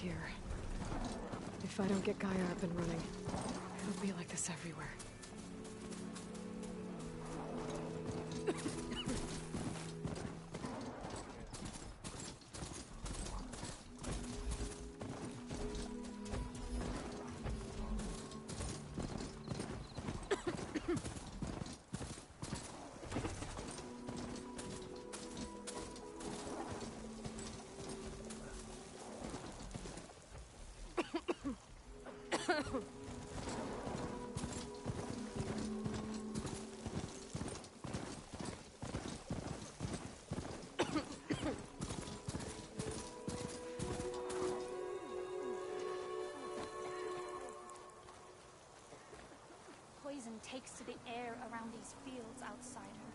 here. If I don't get Gaia up and running, it'll be like this everywhere. Poison takes to the air around these fields outside her.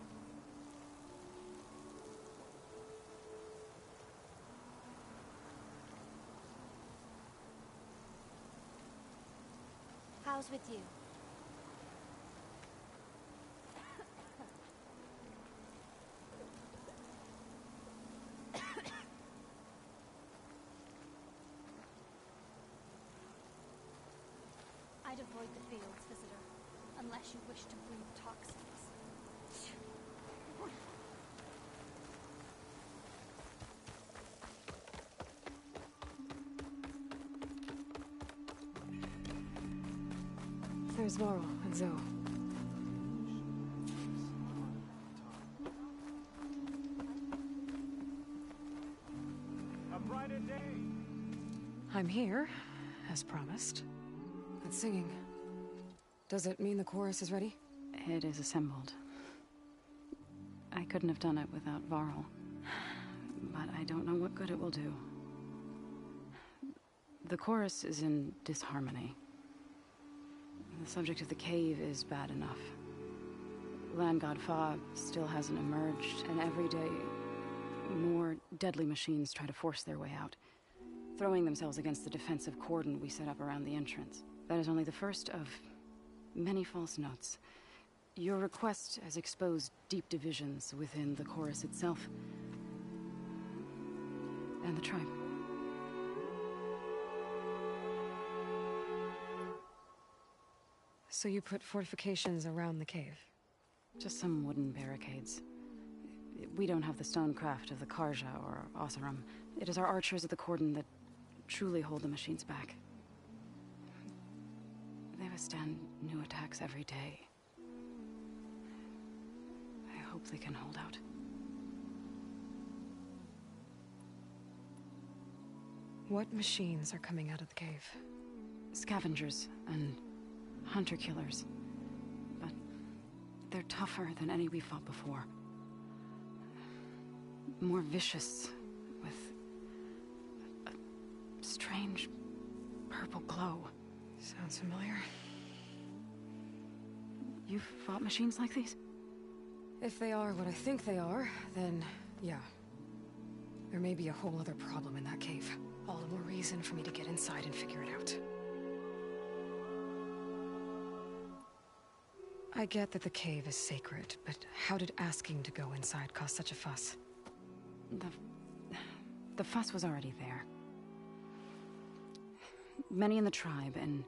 How's with you? I'd avoid the fields, visitor. Unless you wish to breed toxins. There's Varl and Zoe. A brighter day. I'm here, as promised. That's singing. Does it mean the chorus is ready? It is assembled. I couldn't have done it without Varl. But I don't know what good it will do. The chorus is in disharmony. The subject of the cave is bad enough. Land God Fa still hasn't emerged, and every day more deadly machines try to force their way out, throwing themselves against the defensive cordon we set up around the entrance. That is only the first of many false notes. Your request has exposed deep divisions within the chorus itself and the tribe. So you put fortifications around the cave? Just some wooden barricades. We don't have the stonecraft of the Karja or Oseram. It is our archers of the cordon that truly hold the machines back. They withstand new attacks every day. I hope they can hold out. What machines are coming out of the cave? Scavengers and hunter-killers. But they're tougher than any we fought before. More vicious, with a strange purple glow. Sounds familiar. You've fought machines like these? If they are what I think they are, then yeah. There may be a whole other problem in that cave. All the more reason for me to get inside and figure it out. I get that the cave is sacred, but how did asking to go inside cause such a fuss? The fuss was already there. Many in the tribe, and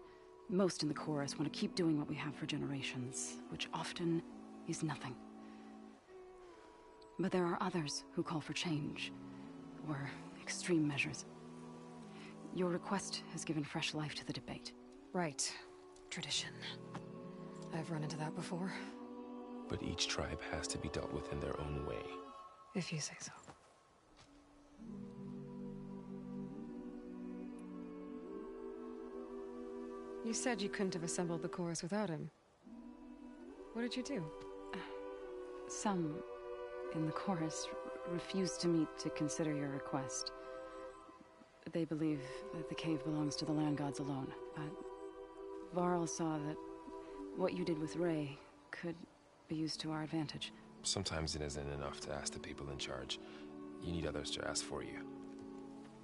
most in the chorus, want to keep doing what we have for generations, which often is nothing. But there are others who call for change, or extreme measures. Your request has given fresh life to the debate. Right. Tradition. I've run into that before. But each tribe has to be dealt with in their own way. If you say so. You said you couldn't have assembled the chorus without him. What did you do? Some in the chorus refused to meet to consider your request. They believe that the cave belongs to the land gods alone, but Varl saw that what you did with Ray could be used to our advantage. Sometimes it isn't enough to ask the people in charge. You need others to ask for you.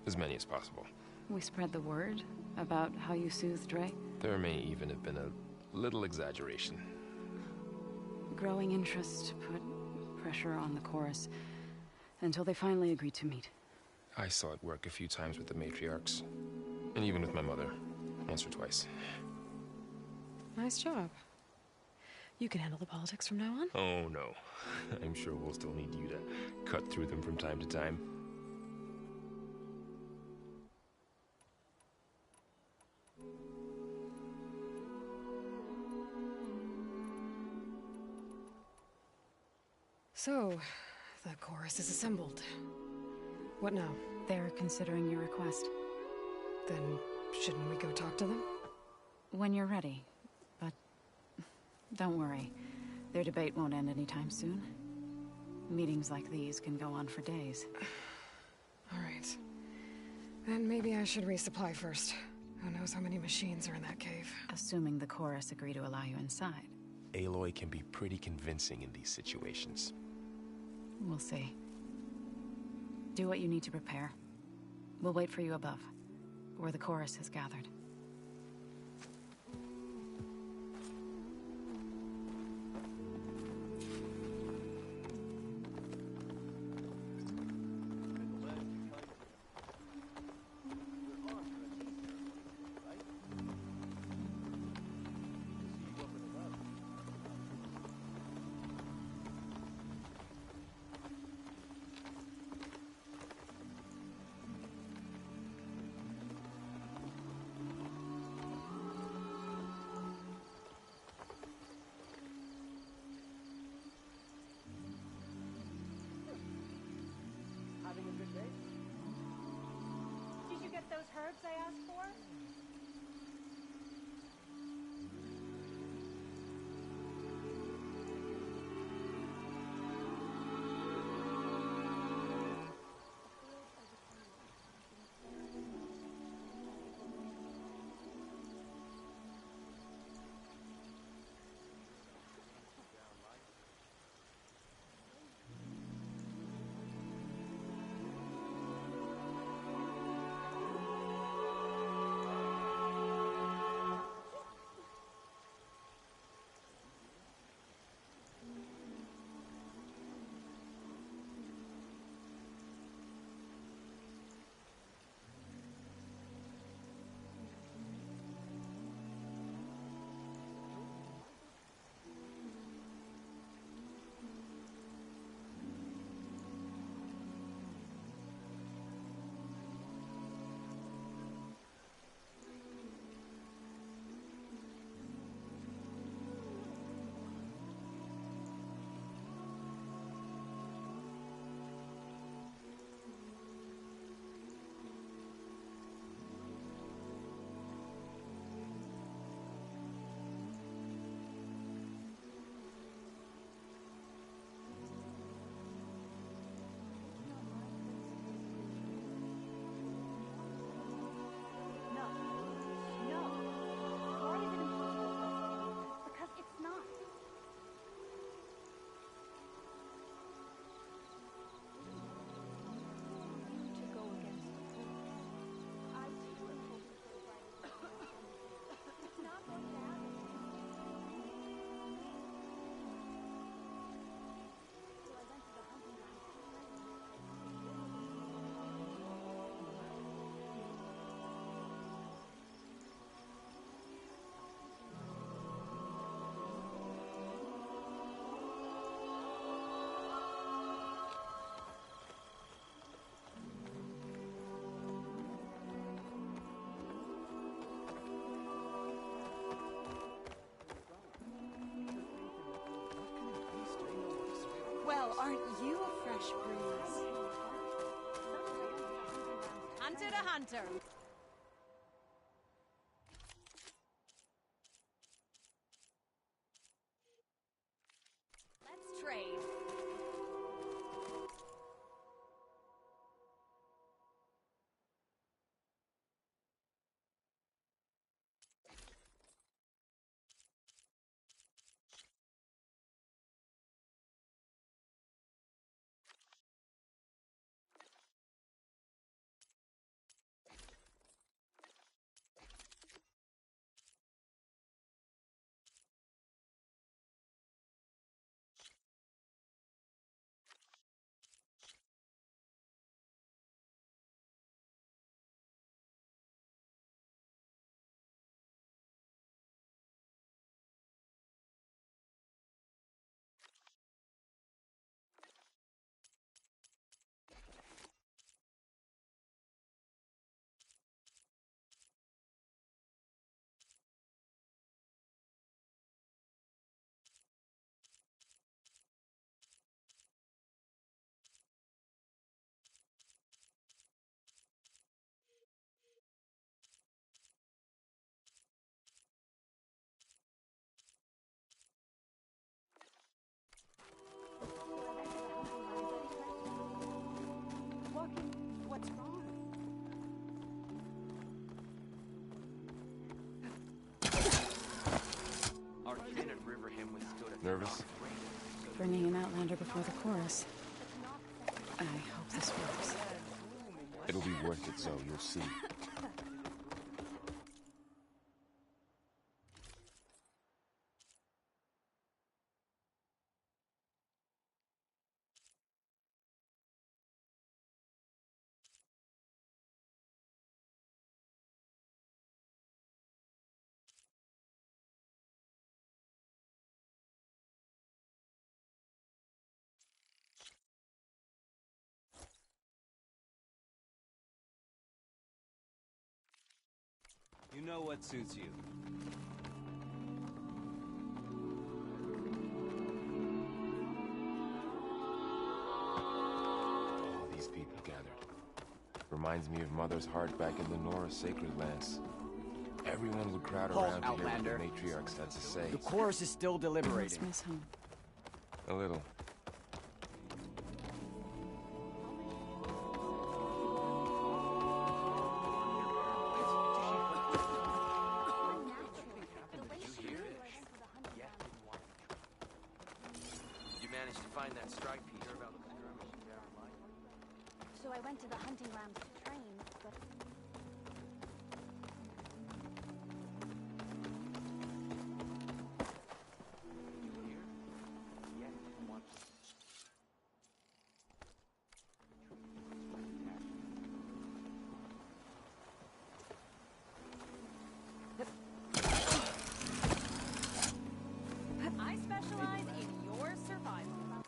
As many as possible. We spread the word about how you soothed Ray. There may even have been a little exaggeration. Growing interest put pressure on the chorus until they finally agreed to meet. I saw it work a few times with the matriarchs. And even with my mother. Once or twice. Nice job. You can handle the politics from now on? Oh, no. I'm sure we'll still need you to cut through them from time to time. So, the chorus is assembled. What now? They're considering your request. Then, shouldn't we go talk to them? When you're ready. But don't worry. Their debate won't end anytime soon. Meetings like these can go on for days. All right. Then maybe I should resupply first. Who knows how many machines are in that cave? Assuming the chorus agree to allow you inside. Aloy can be pretty convincing in these situations. We'll see. Do what you need to prepare. We'll wait for you above, where the chorus has gathered. Did you get those herbs I asked for? Well, aren't you a fresh breeze? Hunter to hunter. Let's trade. Nervous? Bringing an Outlander before the chorus. I hope this works. It'll be worth it, Zoe. You'll see. You know what suits you. All these people gathered. Reminds me of Mother's heart back in the Nora Sacred Lands. Everyone would crowd Halt, around to hear what Outlander. the matriarchs had to say. The chorus is still I must deliberating. miss him. A little. You managed to find that strike piece. So I went to the hunting grounds to train, but I specialize in your survival.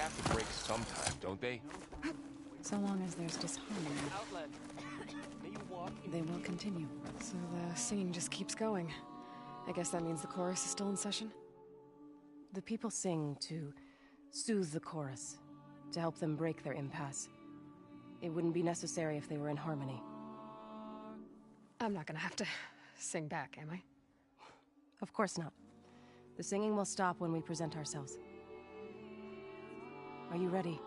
have to break sometime, don't they? So long as there's disharmony, they will continue. So the singing just keeps going. I guess that means the chorus is still in session? The people sing to soothe the chorus, to help them break their impasse. It wouldn't be necessary if they were in harmony. I'm not gonna have to sing back, am I? Of course not. The singing will stop when we present ourselves. Are you ready?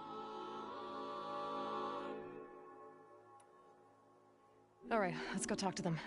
All right, let's go talk to them.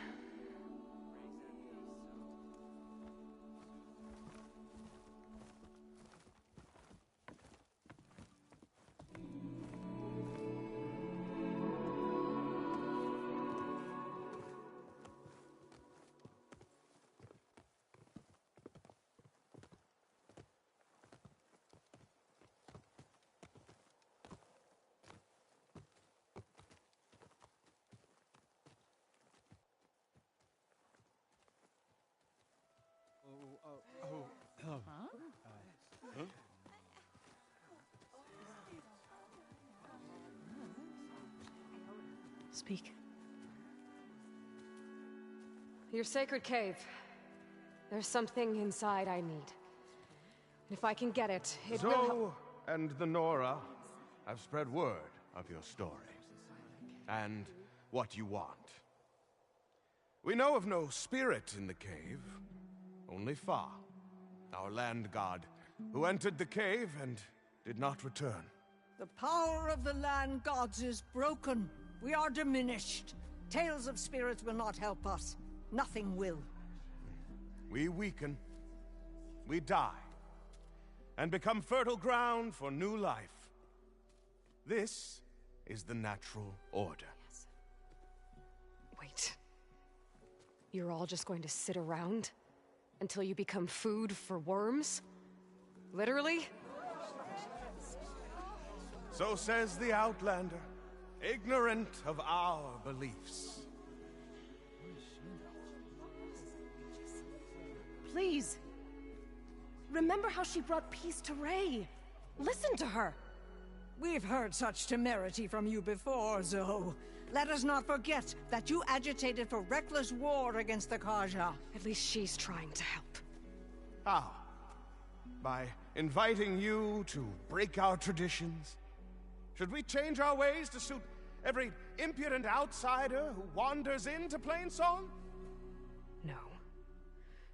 Speak. Your sacred cave. There's something inside I need. And if I can get it, it will help. Zoe and the Nora have spread word of your story. And what you want. We know of no spirit in the cave. Only Fa, our land god, who entered the cave and did not return. The power of the land gods is broken. We are diminished. Tales of spirits will not help us. Nothing will. We weaken. We die. And become fertile ground for new life. This is the natural order. Yes. Wait. You're all just going to sit around until you become food for worms? Literally? So says the Outlander, ignorant of our beliefs. Please. Remember how she brought peace to Ray. Listen to her. We've heard such temerity from you before, Zoe. Let us not forget that you agitated for reckless war against the Kaja. At least she's trying to help. How? By inviting you to break our traditions? Should we change our ways to suit every impudent outsider who wanders into Plainsong? No.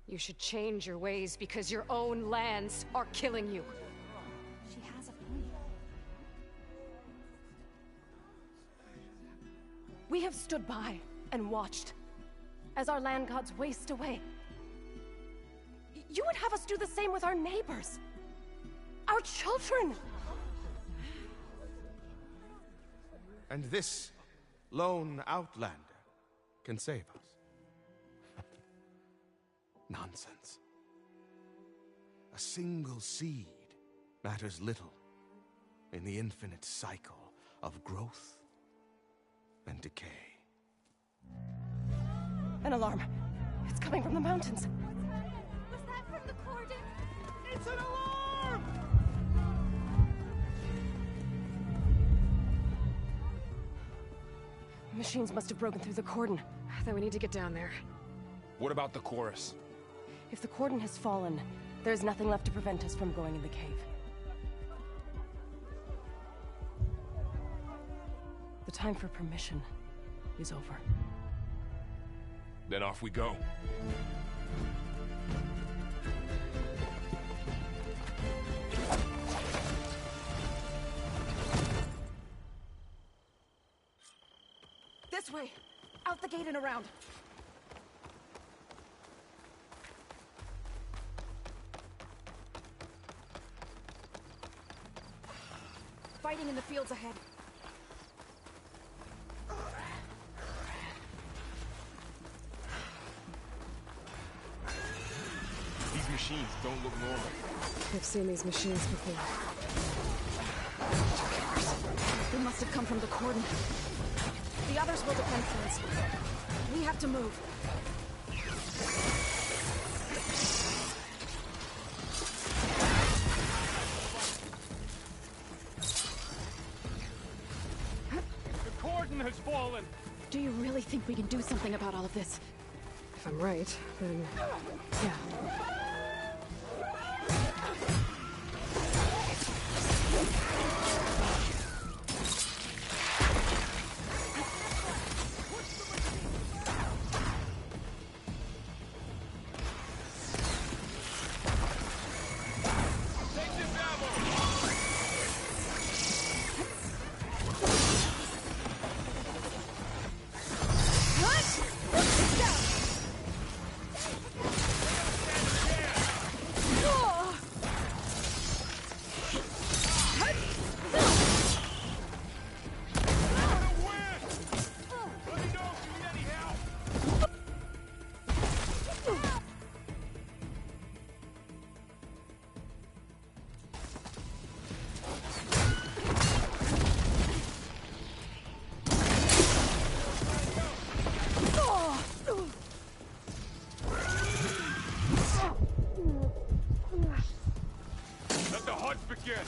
You should change your ways because your own lands are killing you. She has a point. We have stood by and watched as our land gods waste away. You would have us do the same with our neighbors, our children. And this lone outlander can save us. Nonsense. A single seed matters little in the infinite cycle of growth and decay. An alarm. It's coming from the mountains. Was that from the cordon? It's an alarm! Machines must have broken through the cordon. Then we need to get down there. What about the chorus? If the cordon has fallen, there's nothing left to prevent us from going in the cave. The time for permission is over. Then off we go. This way! Out the gate and around! Fighting in the fields ahead. These machines don't look normal. I've seen these machines before. They must have come from the cordon. The others will defend themselves. We have to move. fallen! Do you really think we can do something about all of this? If I'm right, then... yeah. Let the hunt begin!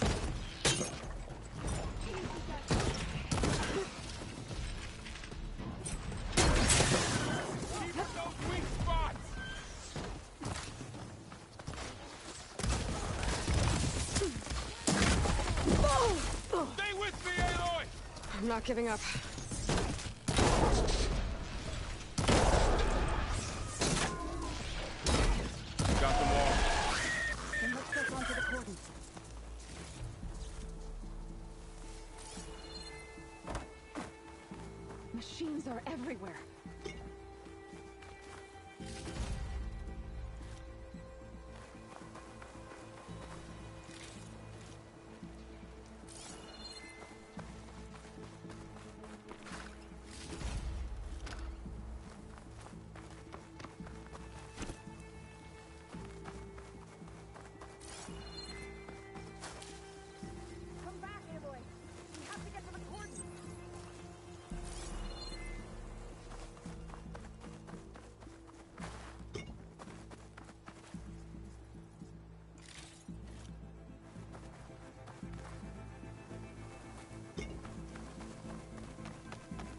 Keep those weak spots! Stay with me, Aloy! I'm not giving up. Got them all. Then let's press onto the cordon. Machines are everywhere. Come back, Aloy. We have to get to the cordon.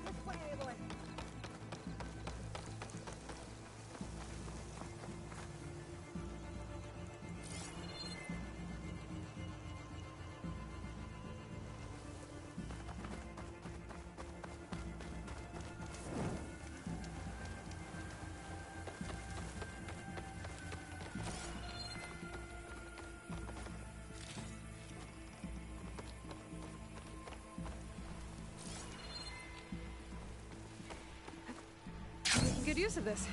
This way, Aloy. Making good use of this.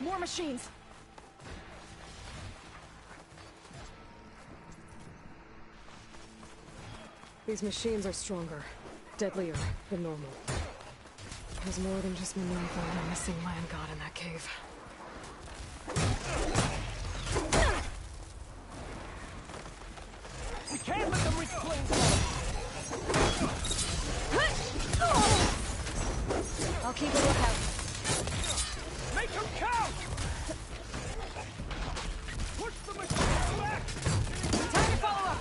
More machines! These machines are stronger, deadlier than normal. There's more than just Minerva and a missing land god in that cave. We can't let them reach Flameswater! I'll keep a lookout. Make them count! Push the machine back! Time to follow up!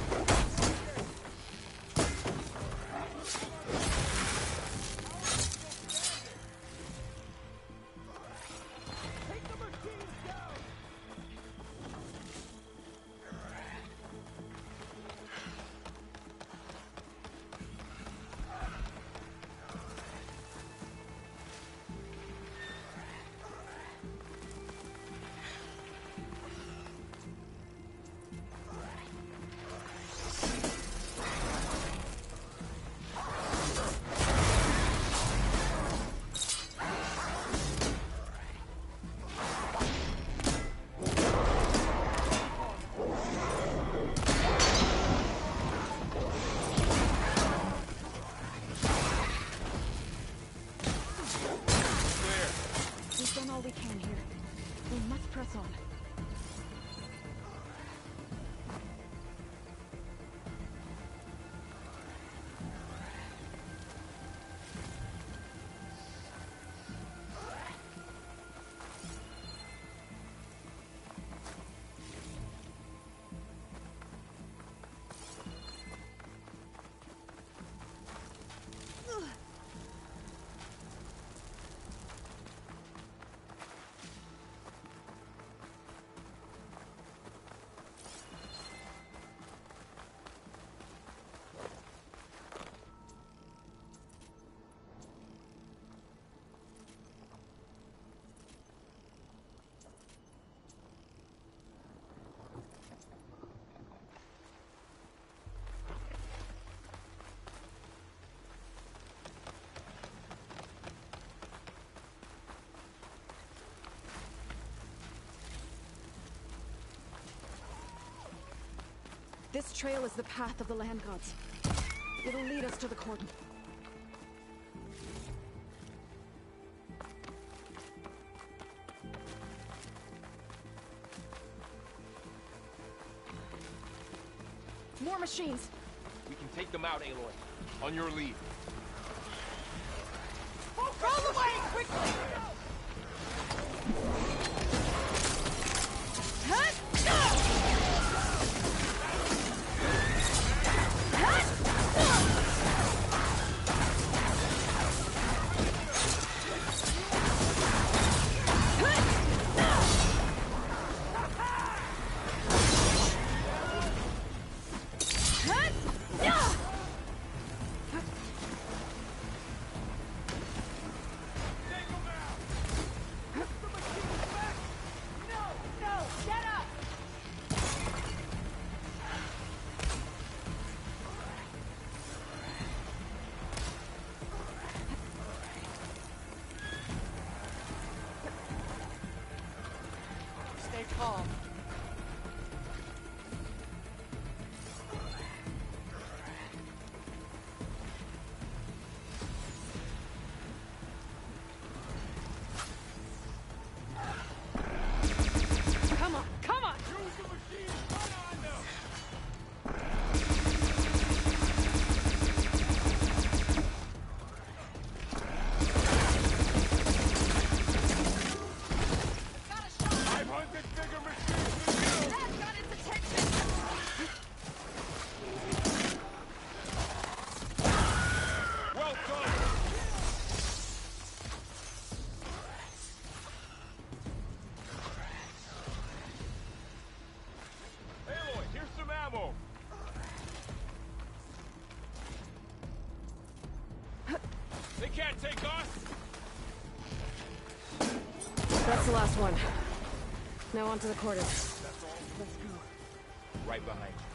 This trail is the path of the land gods. It'll lead us to the cordon. More machines! We can take them out, Aloy. On your lead. Roll away! Quickly! Stay calm. Come on, come on! Use the machine! Run on them! I've hunted bigger machines than you! That got its attention! Well done! Aloy, here's some ammo! They can't take us! That's the last one. Now on to the cordon. That's all? Let's go. Right behind you.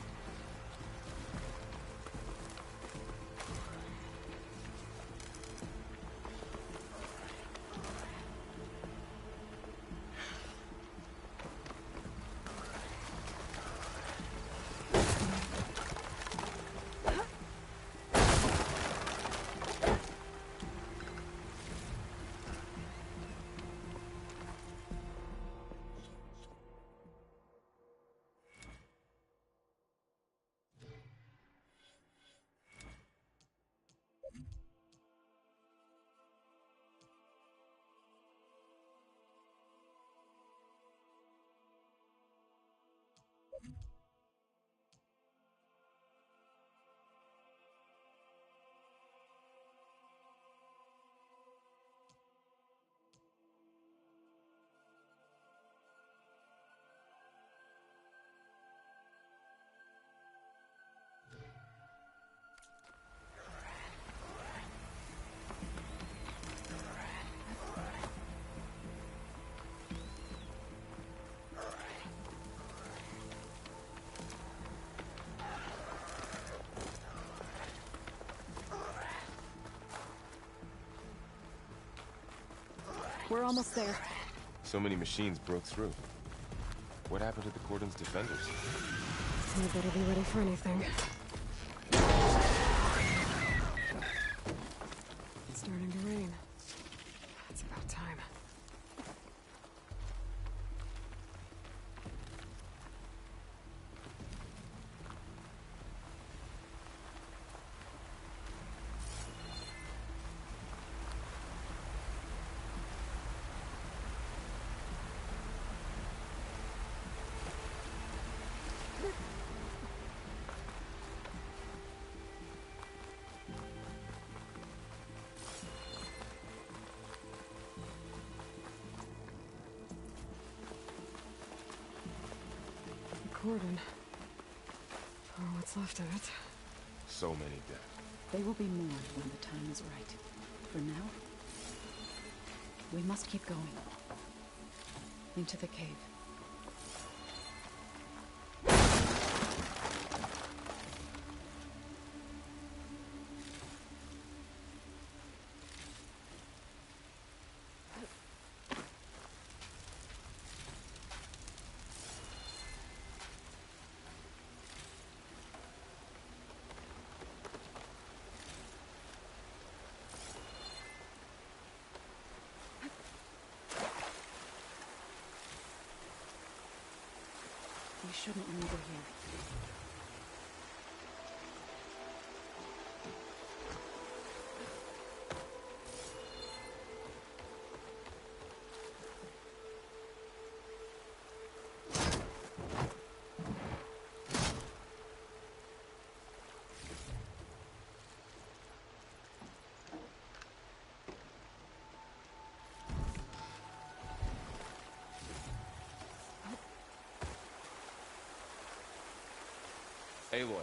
We're almost there. So many machines broke through. What happened to the cordon's defenders? We better be ready for anything. It's starting to rain. It's about time. Cordon. Or what's left of it. So many dead. They will be mourned when the time is right. For now, we must keep going. Into the cave. shouldn't linger here. Aloy.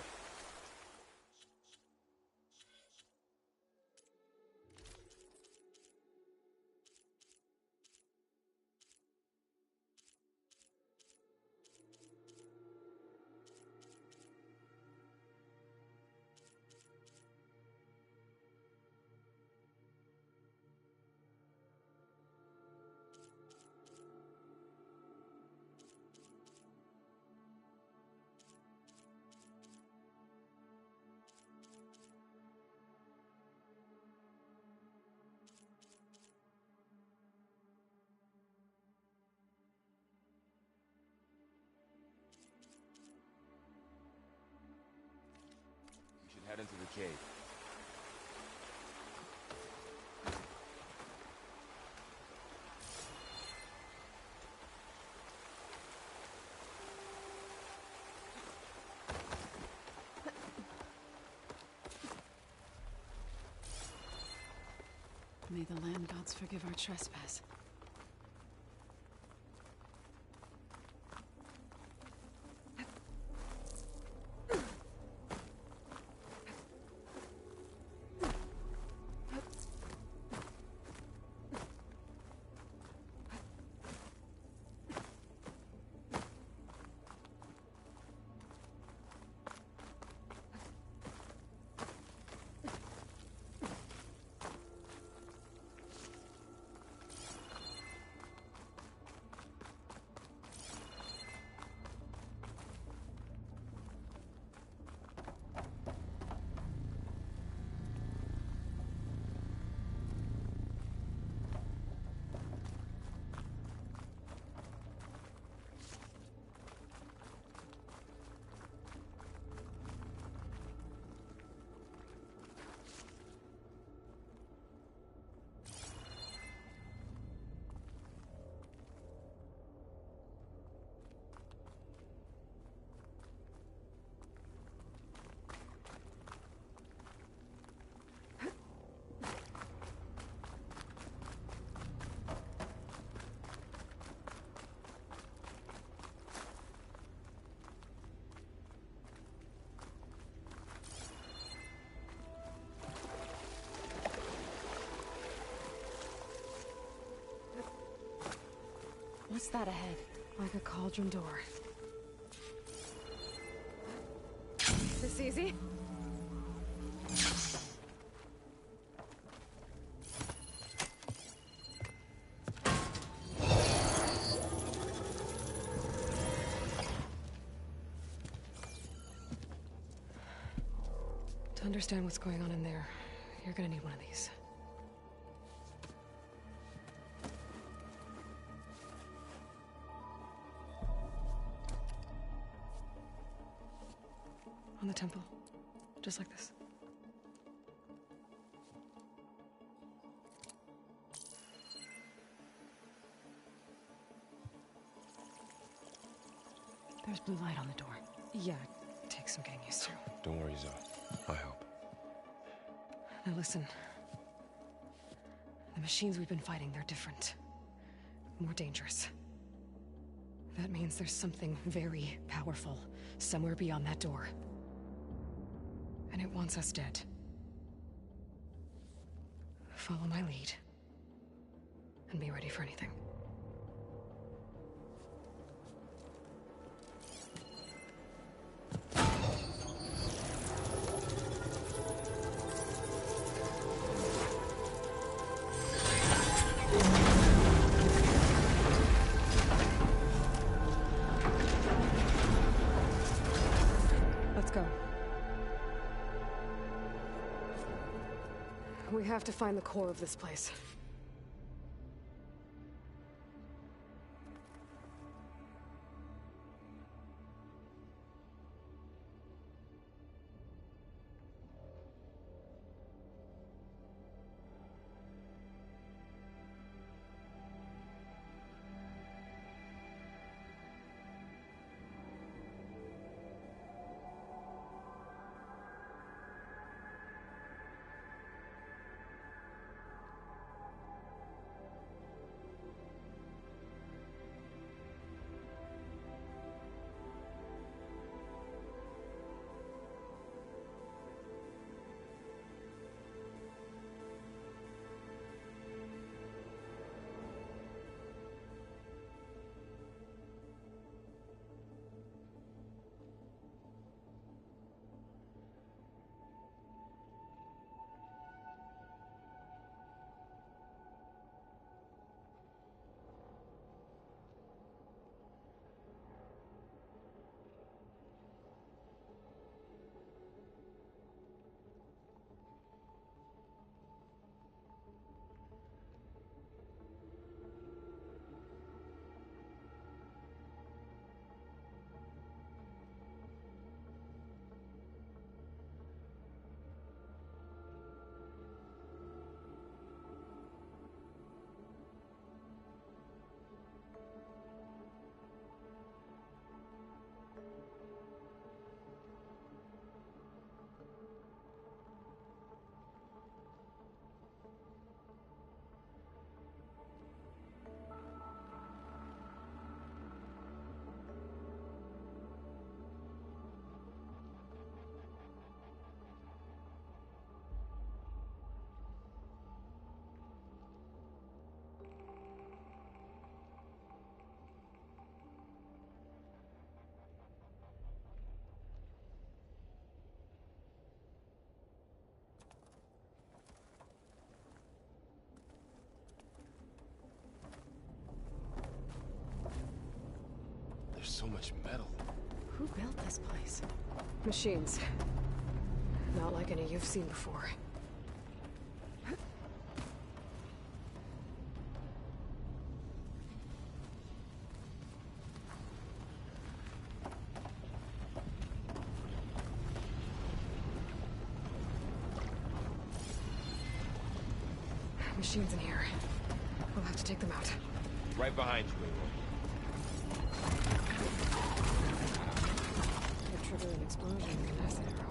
We should head into the cave. May the land gods forgive our trespass. What's that ahead? Like a cauldron door. This easy? To understand what's going on in there, you're gonna need one of these. On the temple. Just like this. There's blue light on the door. Yeah, it takes some getting used to. Don't worry, Zoe. I help. Now listen. The machines we've been fighting, they're different. More dangerous. That means there's something very powerful somewhere beyond that door. And it wants us dead. Follow my lead. And be ready for anything. Let's go. We have to find the core of this place. so much metal. Who built this place? Machines. Not like any you've seen before. Machines in here. We'll have to take them out. Right behind you, Aloy. Could trigger an explosion with an acid arrow.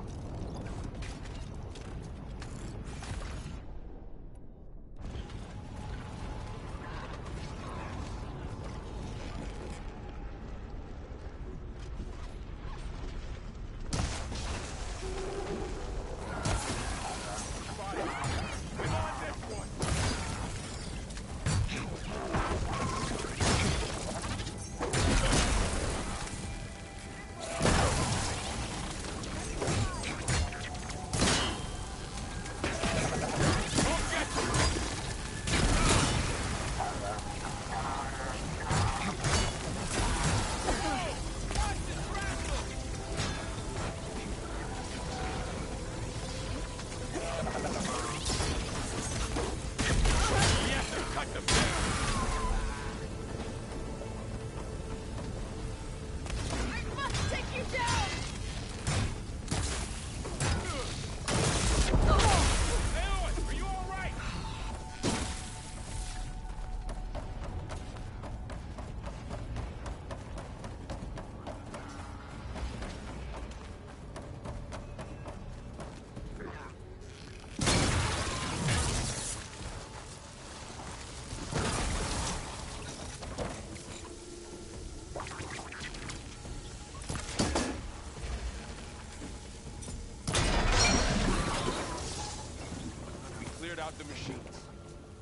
Out the machines.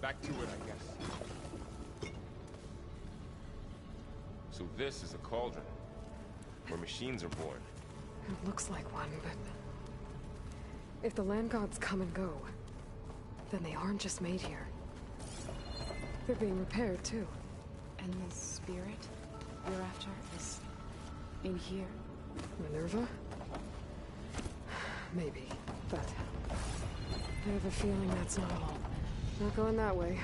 Back to it, I guess. So this is a cauldron, where machines are born. It looks like one, but... if the land gods come and go, then they aren't just made here. They're being repaired, too. And the spirit you're after is in here? Minerva? Maybe, but... I have a feeling that's not all. Not going that way.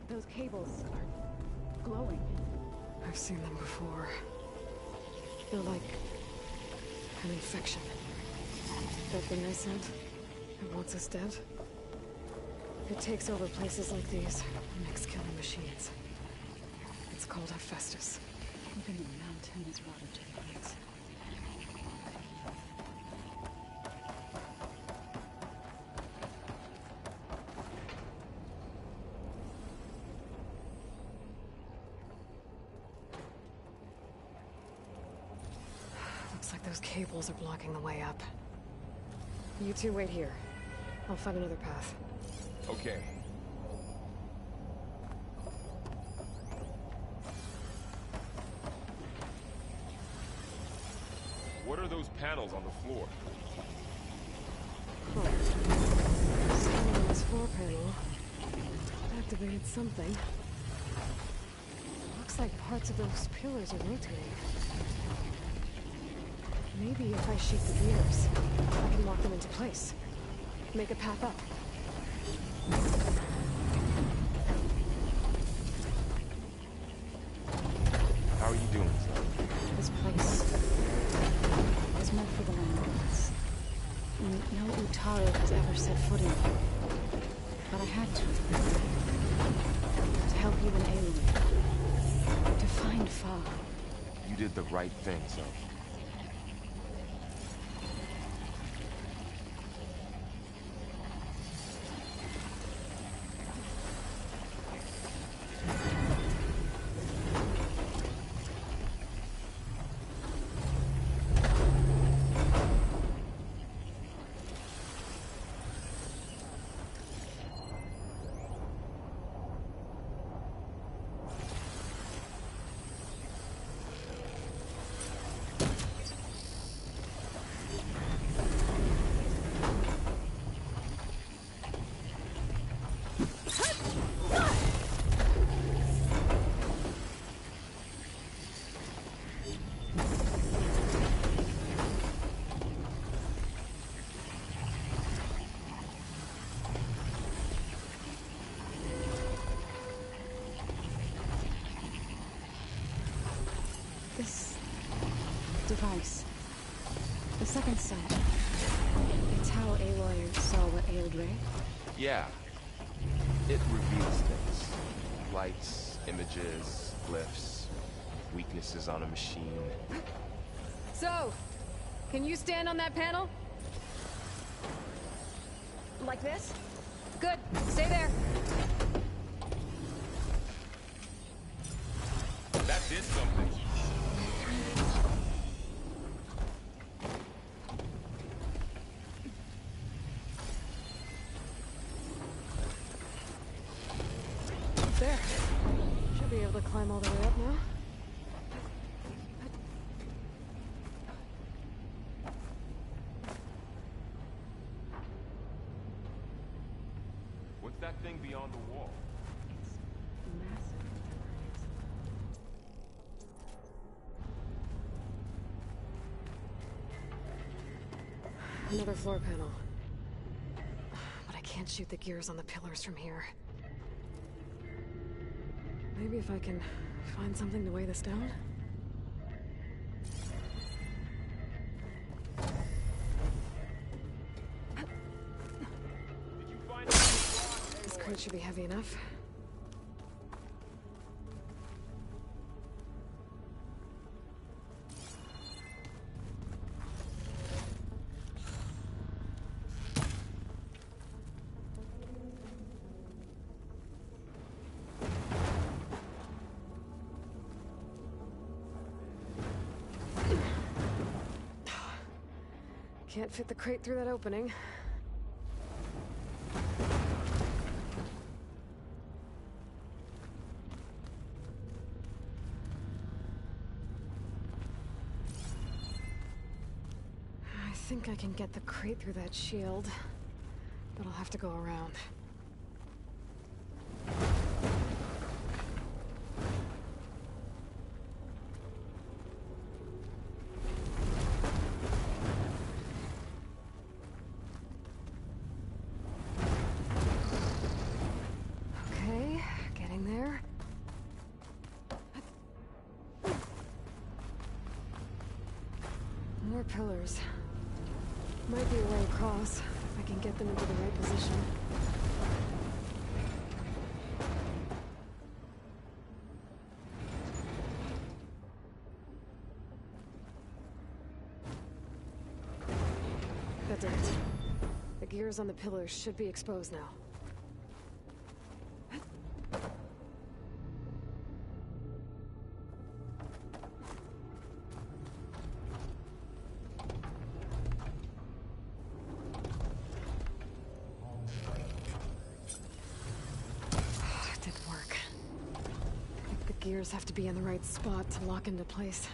Those cables are glowing. I've seen them before. They're like an infection. That thing I sent, it wants us dead. It takes over places like these and makes killing machines. It's called Hephaestus. Even the mountain is rotted to the roots. Looks like those cables are blocking the way up. You two wait here. I'll find another path. Okay. What are those panels on the floor? Someone on this floor panel activated something. Looks like parts of those pillars are rotating. Maybe if I shake the gears, I can lock them into place. Make a path up. How are you doing, son? This place was meant for the Landlords. No Utaru has ever set foot in it. But I had to. To help you and Aloy. To find Fa. You did the right thing, son. This device, the second sight, it's how Aloy saw what ailed Ray? Yeah. It reveals things. Lights, images, glyphs, weaknesses on a machine. So, can you stand on that panel? Like this? Good. Stay there. That did something. There. Should be able to climb all the way up now. What's that thing beyond the wall? Another floor panel. But I can't shoot the gears on the pillars from here. Maybe if I can find something to weigh this down? This crate should be heavy enough. Can't fit the crate through that opening. I think I can get the crate through that shield, but I'll have to go around. More pillars. Might be a way across, if I can get them into the right position. That did it. The gears on the pillars should be exposed now. Gears have to be in the right spot to lock into place.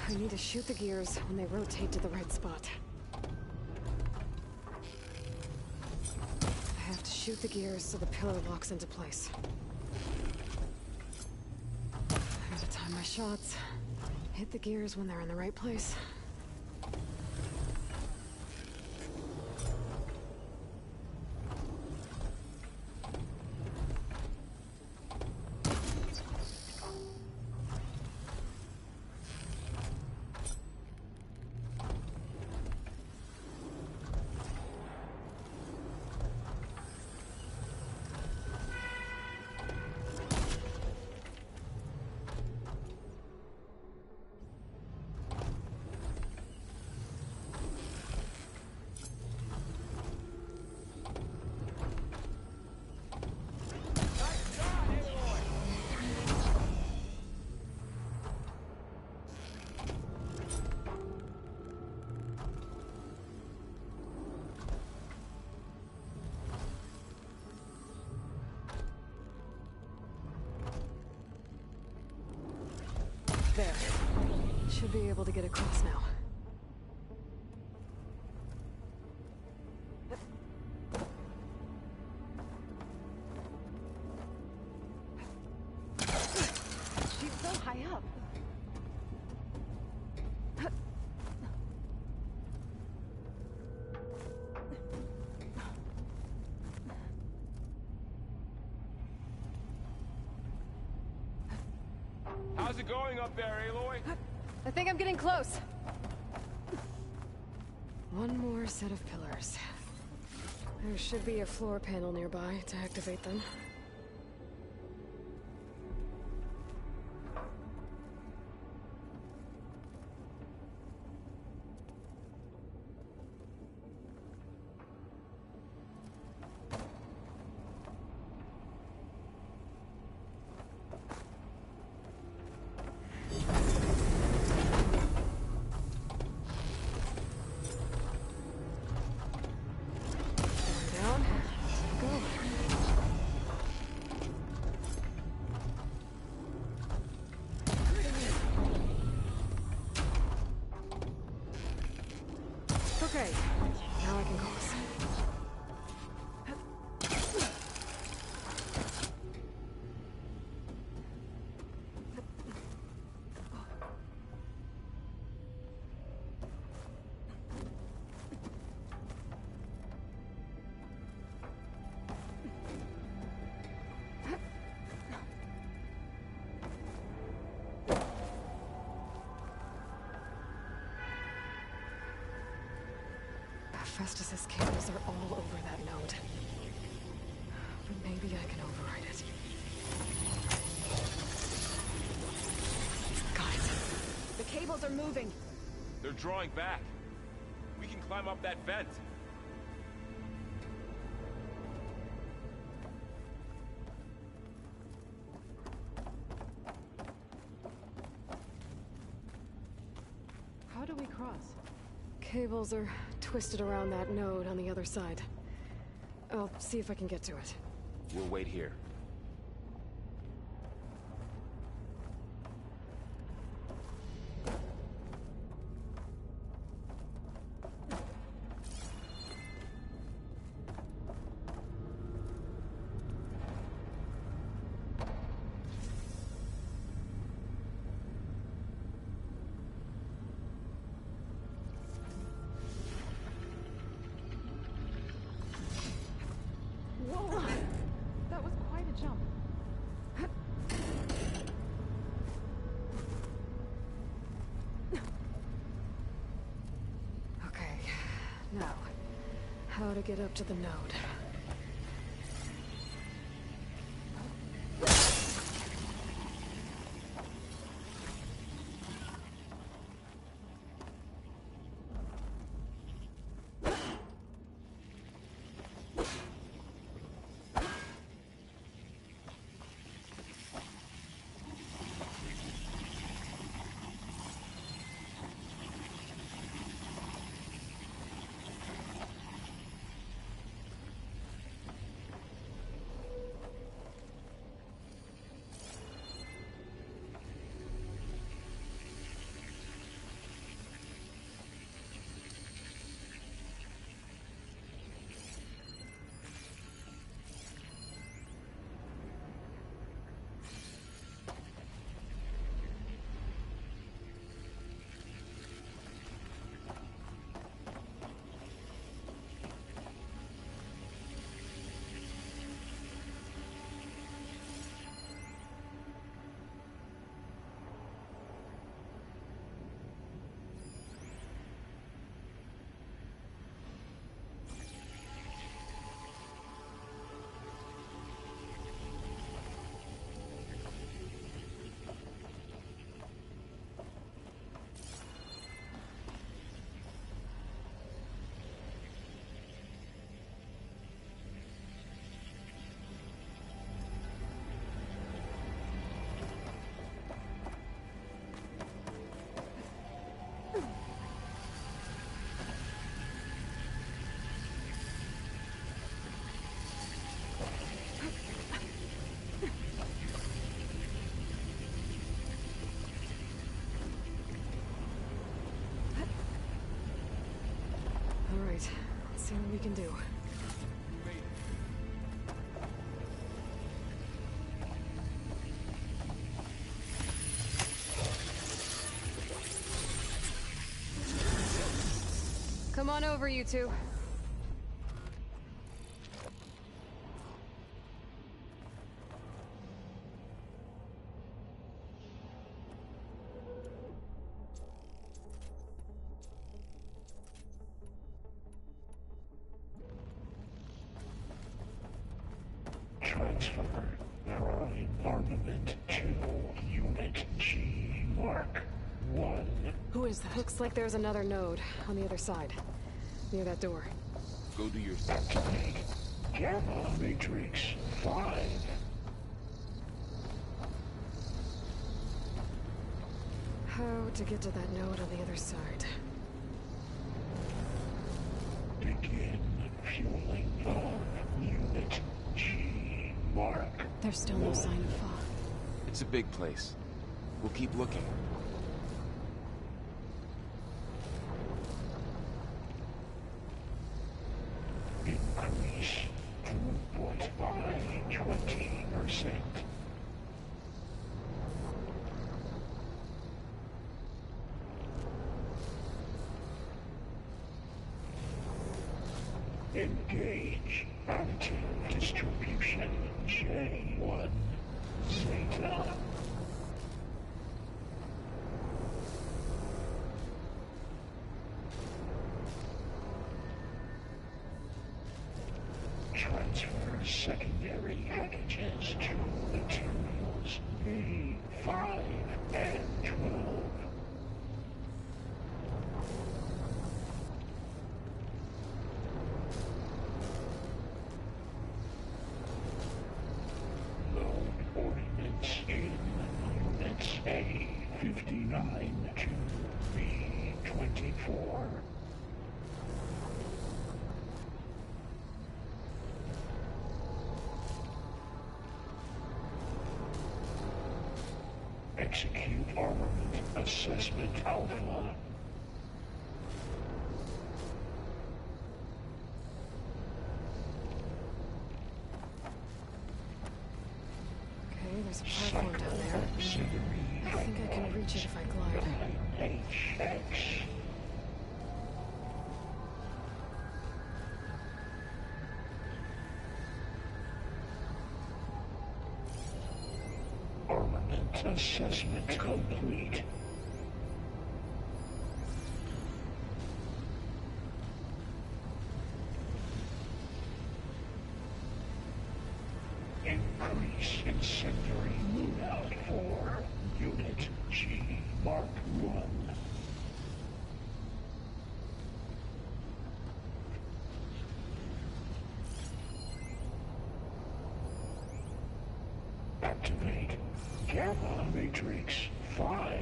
I need to shoot the gears when they rotate to the right spot. I have to shoot the gears so the pillar locks into place. I gotta time my shots. Hit the gears when they're in the right place. There. Should be able to get across now. She's so high up. How's it going up there, Aloy? I think I'm getting close. One more set of pillars. There should be a floor panel nearby to activate them. Okay, now I can cross. Festus's cables are all over that node. But maybe I can override it. Got it. The cables are moving. They're drawing back. We can climb up that vent. How do we cross? Cables are twisted around that node on the other side. I'll see if I can get to it. We'll wait here. Whoa! That was quite a jump. Okay, now, how to get up to the node. we can do. Come on over, you two. Transfer prime armament to Unit G Mark 1. Who is that? Looks like there's another node on the other side, near that door. Go do your stuff. Activate Gamma Matrix 5. How to get to that node on the other side? Begin fueling of Unit G Mark. There's still no sign of Fa. It's a big place. We'll keep looking. Increase throughput by 20%. Engage active distribution J1 Zeta. Transfer secondary packages to materials A5 and 12. Load ordnance in Units A59 to B24. Execute armament assessment alpha. Okay, there's a platform down there. I think I can reach it if I glide. HX. Armament assessment complete. Increase incendiary loadout for Unit G Mark 1. Activate Gamma Matrix 5.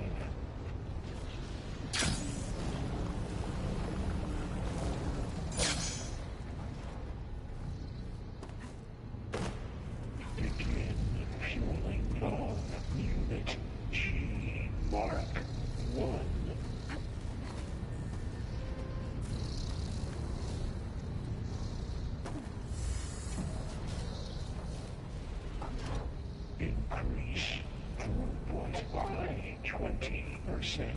Begin fueling of Unit G Mark 1. Increase throughput by 20%.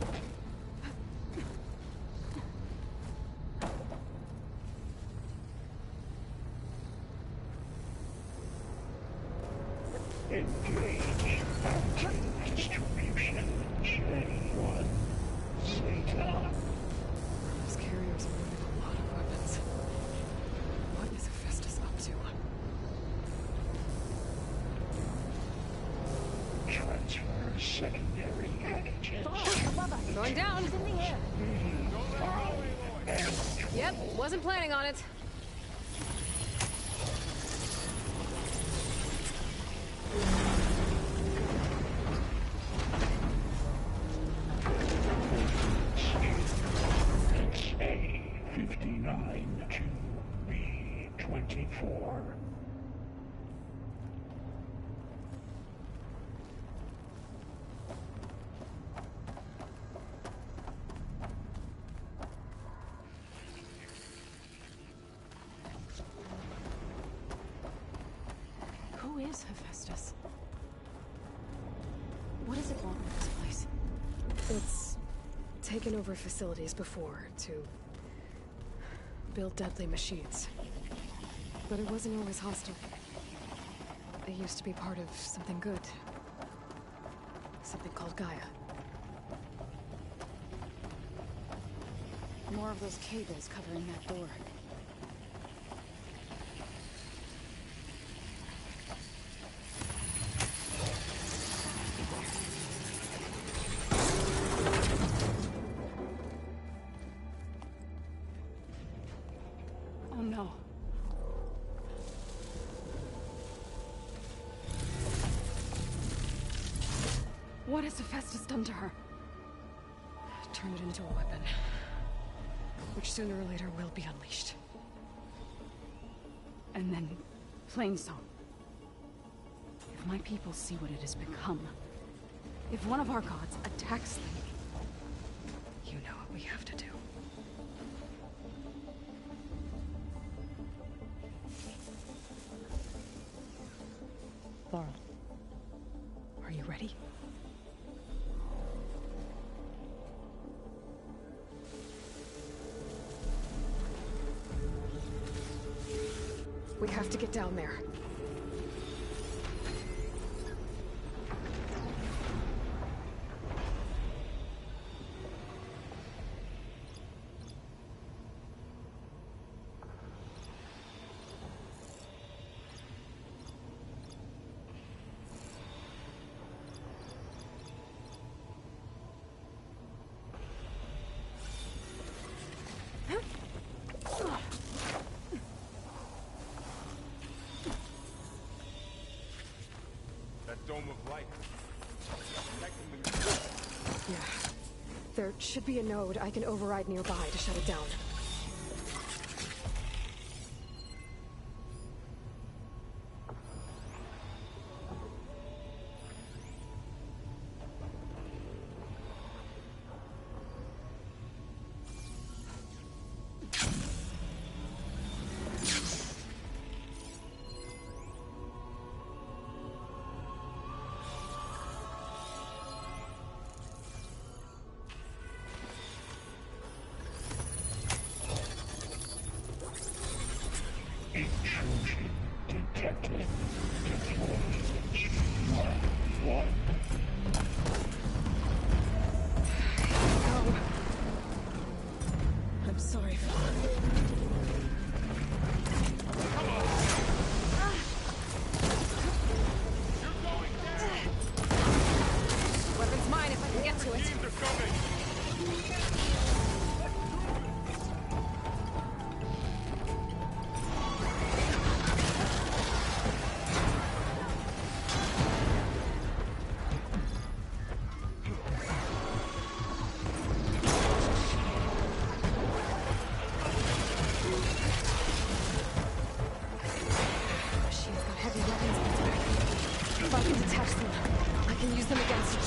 Engage active distribution J1 Zeta. Those carriers are moving a lot of weapons. What is Hephaestus up to? Transfer secondary packages. Going down. He's in the air. Yep, wasn't planning on it. A59 to B24. is Hephaestus? What does it want with this place? It's taken over facilities before to build deadly machines. But it wasn't always hostile. It used to be part of something good. Something called Gaia. More of those cables covering that door. Oh no. What has Hephaestus done to her? Turn it into a weapon. Which sooner or later will be unleashed. And then, Plainsong. If my people see what it has become, if one of our gods attacks them, you know what we have to do. Laurel, are you ready? We have to get down there. Dome of light. Yeah. There should be a node I can override nearby to shut it down. Intrusion detected. Deployed. Mark 1. No. I'm sorry, Father. Come on! You're going down! Weapon's mine if I can get to it. Machines are coming! If I can detach them, I can use them against you.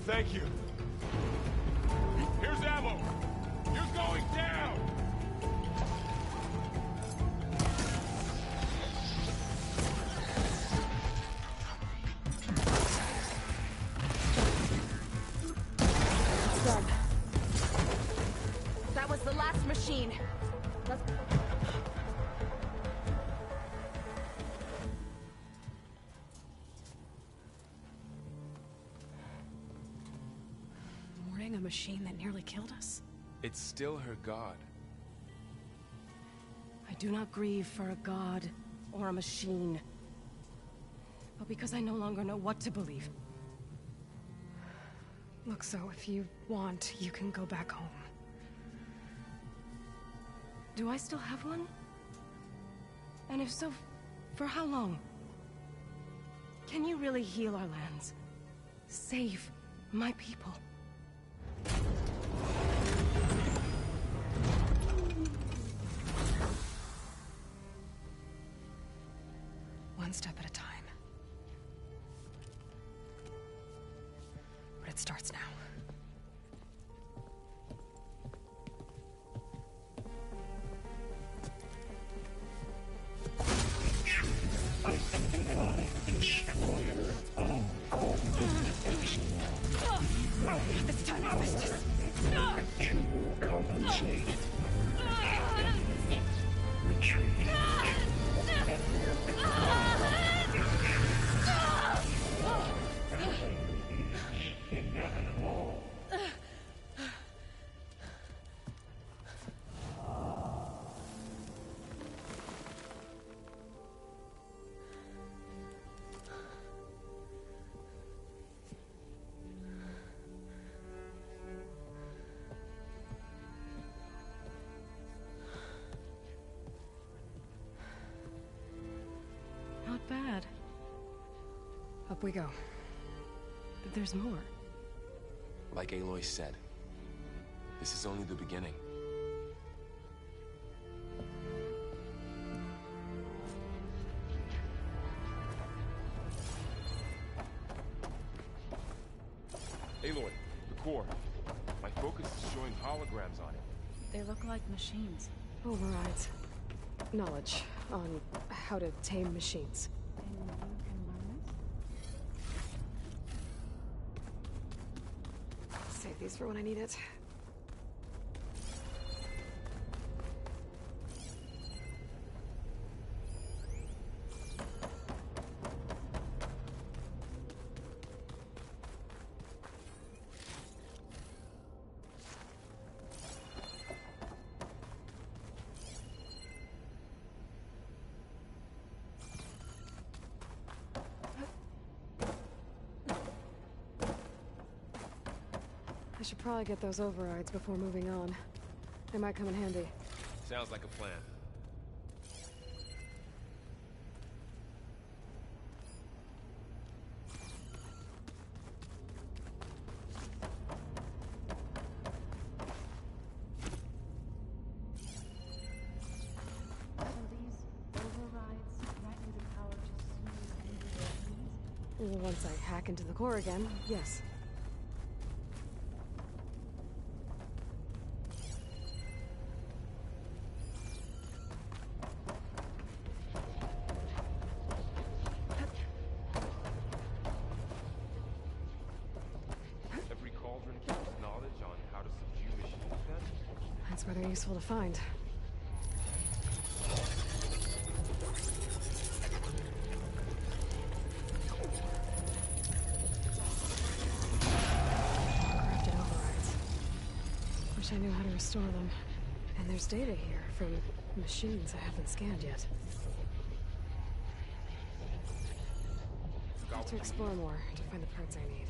Thank you. Here's ammo. You're going down! Done. That was the last machine. Let's... Mourning a machine that nearly killed us? It's still her god. I do not grieve for a god or a machine, but because I no longer know what to believe. Look, so if you want, you can go back home. Do I still have one? And if so, for how long? Can you really heal our lands? Save my people? One step at a time. But it starts now. This time I missed it. To compensate. Retreat. Inevitable. Not bad. Up we go. But there's more. Like Aloy said, this is only the beginning. Aloy, the core. My focus is showing holograms on it. They look like machines. Overrides. Knowledge on how to tame machines. And you can learn this? Save these for when I need it. I should probably get those overrides before moving on. They might come in handy. Sounds like a plan. So these overrides grant you the power to smooth any machines? Once I hack into the core again, yes. Every cauldron keeps knowledge on how to subdue machines, then? That's where they're useful to find. Crafted overrides. Wish I knew how to restore them. And there's data here from machines I haven't scanned yet. I'll have to explore more to find the parts I need.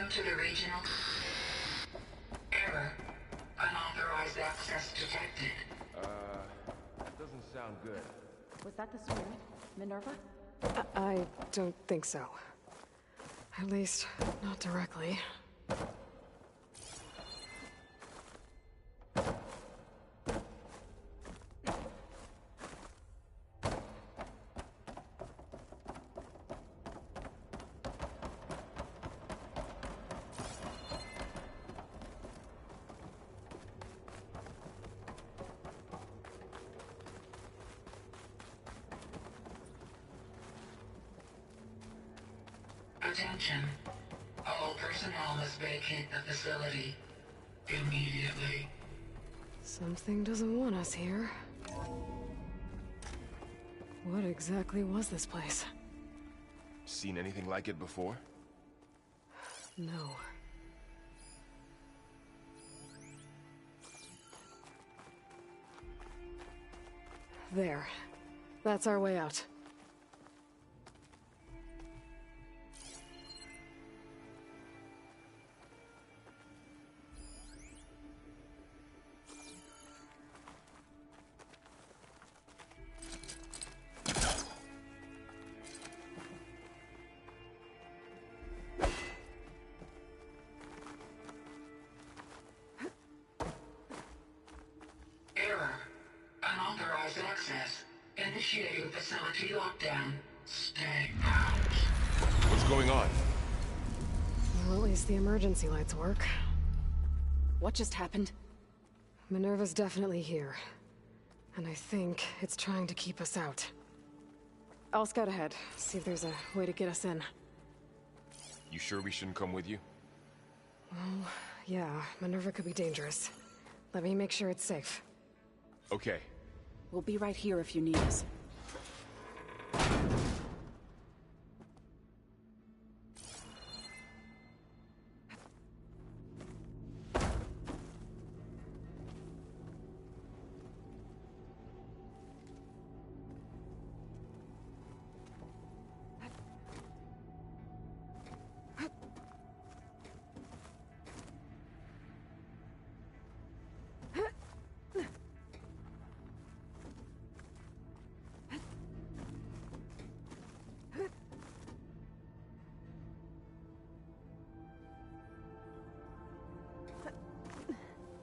Welcome to the regional... Error. Unauthorized access detected. That doesn't sound good. Was that the spirit, Minerva? I don't think so. At least, not directly. Attention. All personnel must vacate the facility immediately. Something doesn't want us here. What exactly was this place? Seen anything like it before? No. There. That's our way out. Initiating facility lockdown. Stay out. What's going on? Well, at least the emergency lights work. What just happened? Minerva's definitely here. And I think it's trying to keep us out. I'll scout ahead, see if there's a way to get us in. You sure we shouldn't come with you? Well, yeah, Minerva could be dangerous. Let me make sure it's safe. Okay. We'll be right here if you need us.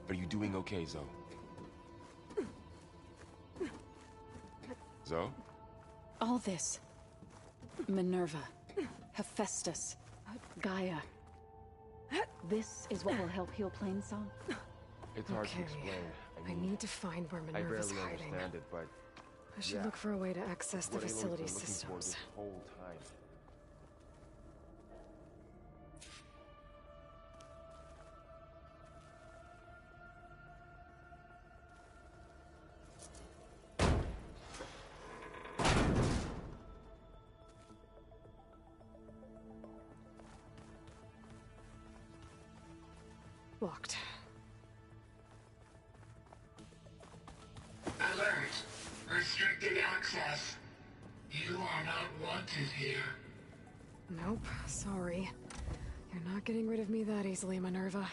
Are you doing okay, Zoe? Zoe? All this. Minerva. Hephaestus. Gaia. This is what will help heal Plainsong? It's hard to Okay. explain. I need to find where I Minerva's barely hiding. understand it, but I should yeah. look for a way to access the What Aloy's been facility looking for systems. this whole time. Locked. Alert. Restricted access. You are not wanted here. Nope, sorry. You're not getting rid of me that easily, Minerva.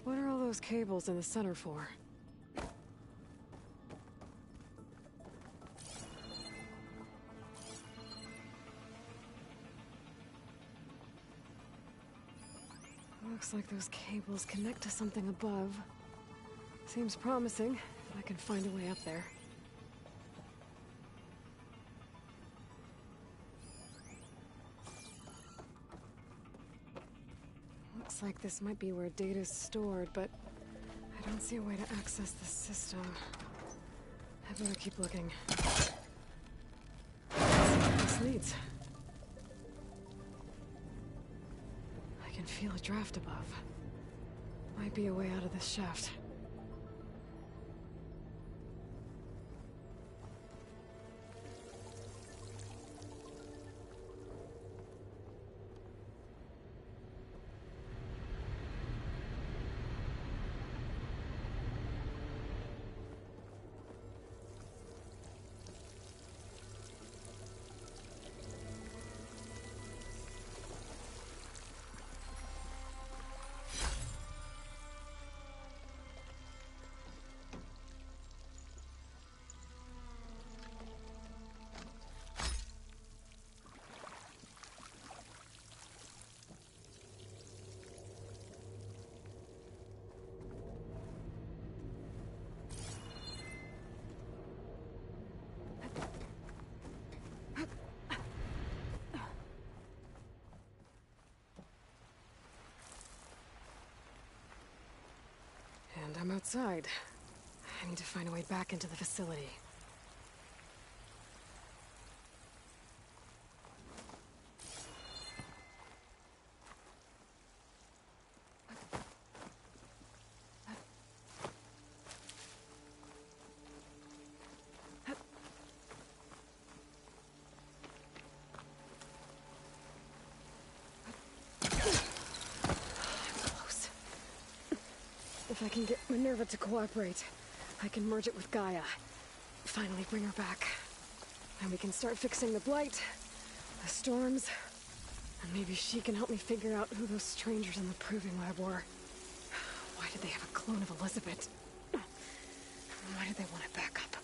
What are all those cables in the center for? Looks like those cables connect to something above. Seems promising, if I can find a way up there. Looks like this might be where data's stored, but I don't see a way to access the system. I better keep looking. Let's see where this leads. I can feel a draft above. Might be a way out of this shaft. outside. I need to find a way back into the facility. If I can get Minerva to cooperate, I can merge it with Gaia. Finally bring her back. And we can start fixing the Blight, the storms, and maybe she can help me figure out who those strangers in the Proving Lab were. Why did they have a clone of Elizabeth? Why did they want it back up?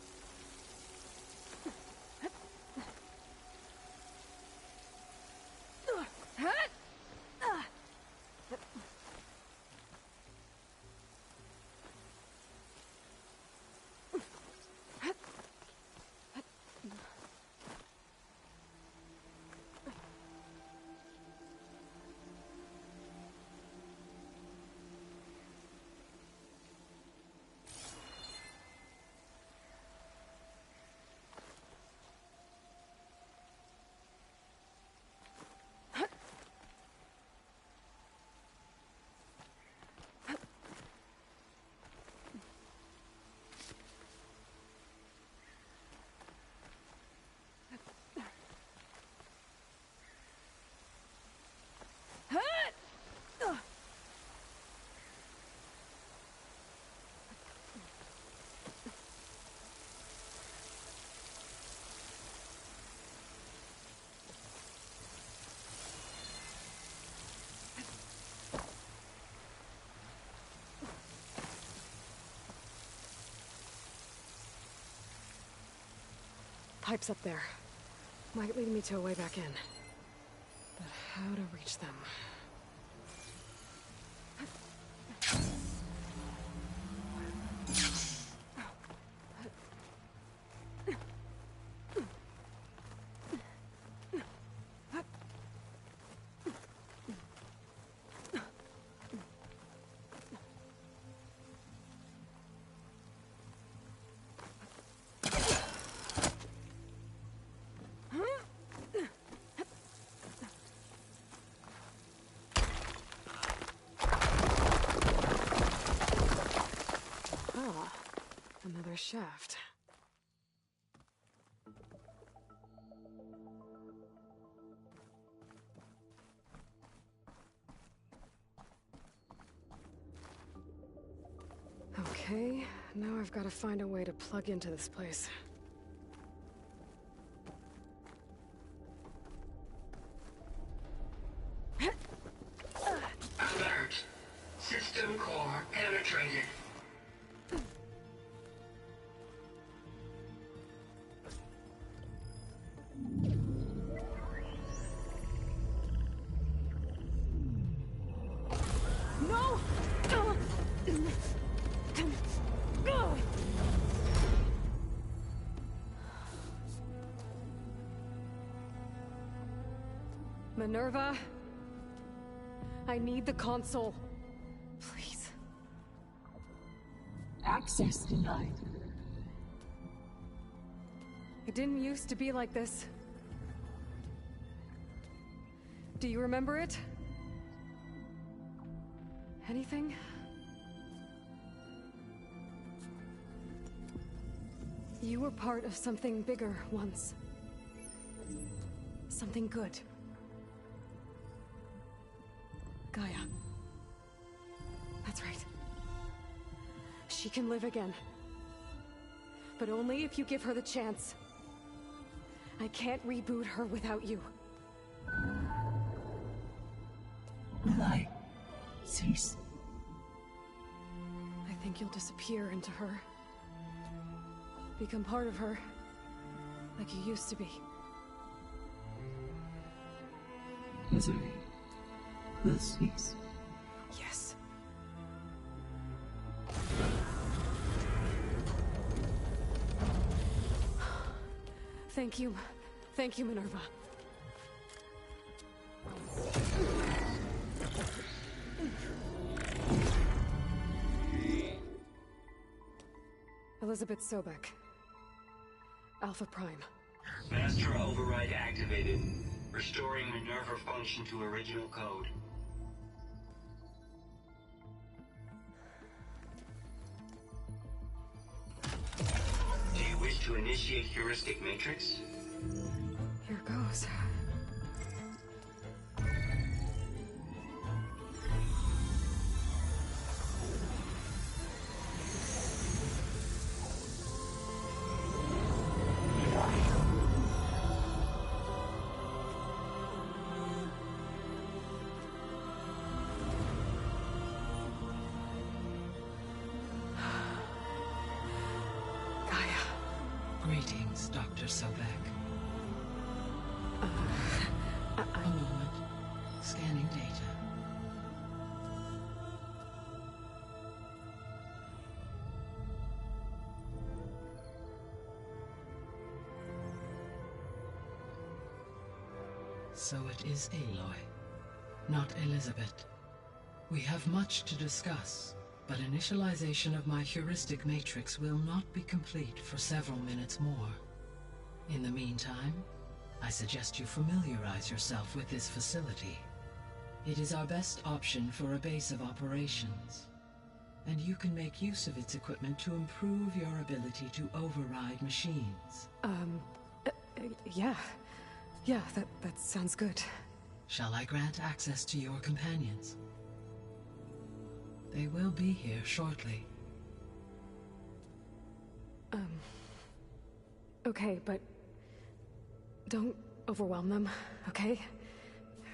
Pipes up there. Might lead me to a way back in. But how to reach them? Another shaft. Okay, now I've got to find a way to plug into this place. Alert! System core penetrated. Minerva, I need the console. Please. Access denied. It didn't used to be like this. Do you remember it? Anything? You were part of something bigger once. Something good. Gaia. That's right. She can live again. But only if you give her the chance. I can't reboot her without you. Lie. Cease. I think you'll disappear into her. Become part of her. Like you used to be. Misery will cease. Yes. Thank you. Thank you, Minerva. Elizabeth Sobek. Alpha Prime. Master override activated. Restoring Minerva function to original code. Do you wish to initiate heuristic matrix? Here goes. Greetings, Dr. Sobek. A moment. Scanning data. So it is Aloy, not Elizabeth. We have much to discuss, but initialization of my heuristic matrix will not be complete for several minutes more. In the meantime, I suggest you familiarize yourself with this facility. It is our best option for a base of operations, and you can make use of its equipment to improve your ability to override machines. Yeah. Yeah, that sounds good. Shall I grant access to your companions? They will be here shortly. Okay, but don't overwhelm them, okay?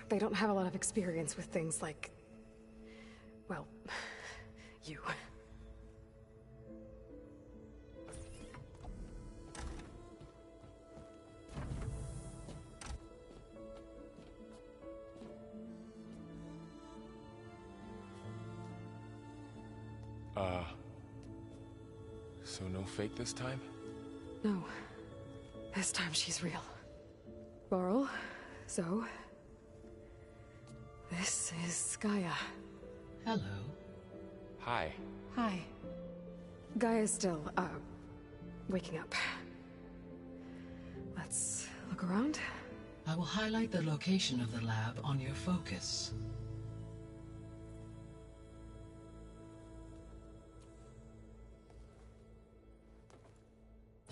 They don't have a lot of experience with things like, well, you. So no fake this time? No. This time she's real. Varl, Zoe. This is Gaia. Hello. Hi. Hi. Gaia's still, waking up. Let's look around. I will highlight the location of the lab on your focus.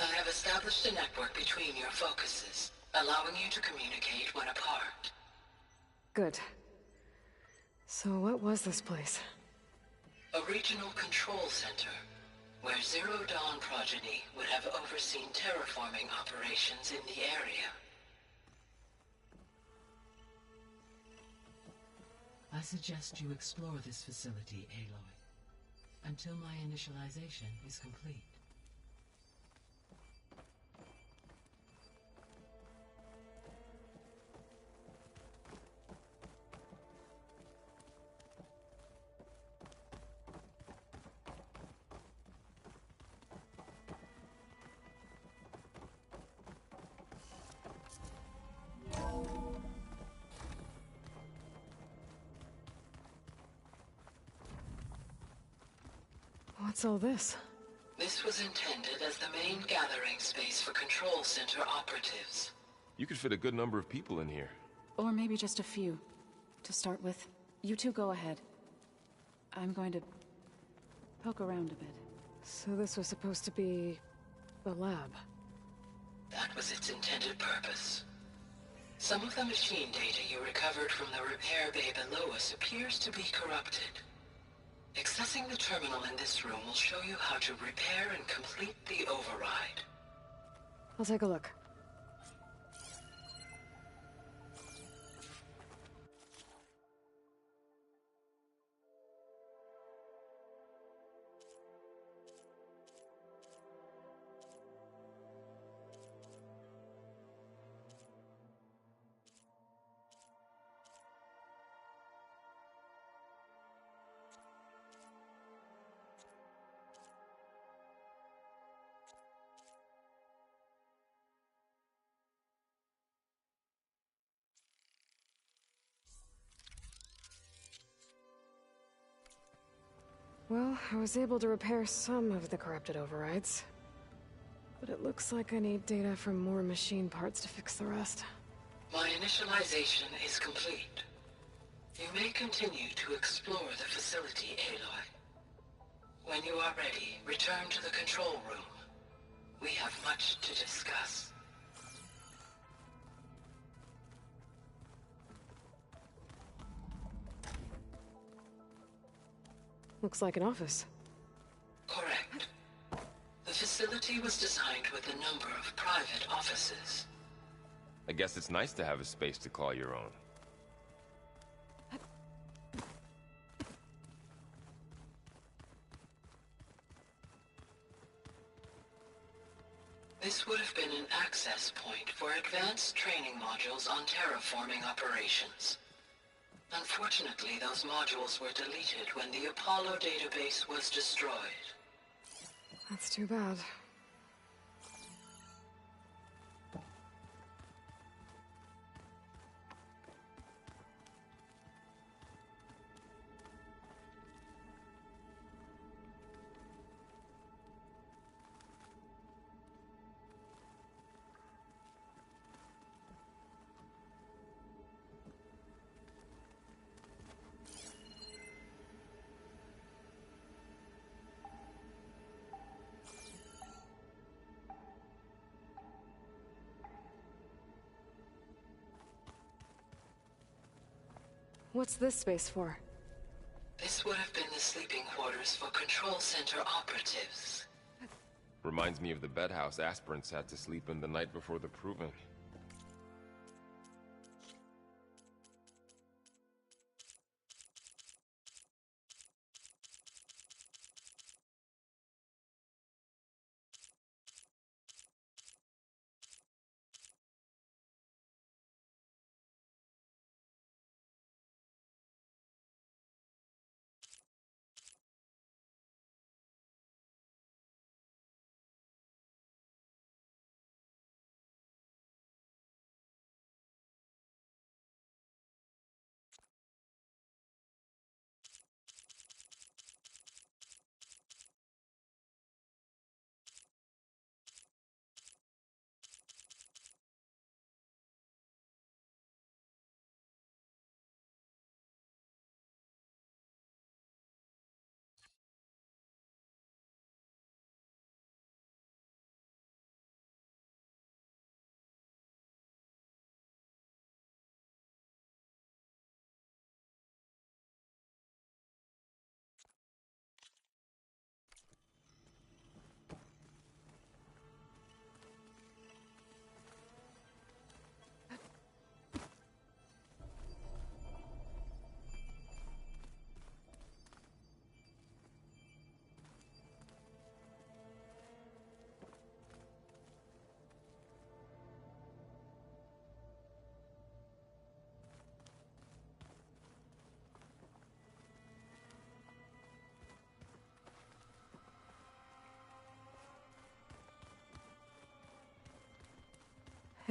I have established a network between your focuses, allowing you to communicate when apart. Good. So what was this place? A regional control center, where Zero Dawn progeny would have overseen terraforming operations in the area. I suggest you explore this facility, Aloy, until my initialization is complete. What's all this? This was intended as the main gathering space for Control Center operatives. You could fit a good number of people in here. Or maybe just a few. To start with, you two go ahead. I'm going to poke around a bit. So this was supposed to be the lab. That was its intended purpose. Some of the machine data you recovered from the repair bay below us appears to be corrupted. Accessing the terminal in this room will show you how to repair and complete the override. I'll take a look. Well, I was able to repair some of the corrupted overrides. But it looks like I need data from more machine parts to fix the rest. My initialization is complete. You may continue to explore the facility, Aloy. When you are ready, return to the control room. We have much to discuss. Looks like an office. Correct. The facility was designed with a number of private offices. I guess it's nice to have a space to call your own. This would have been an access point for advanced training modules on terraforming operations. Unfortunately, those modules were deleted when the Apollo database was destroyed. That's too bad. What's this space for? This would have been the sleeping quarters for Control Center operatives. Reminds me of the bedhouse aspirants had to sleep in the night before the proving.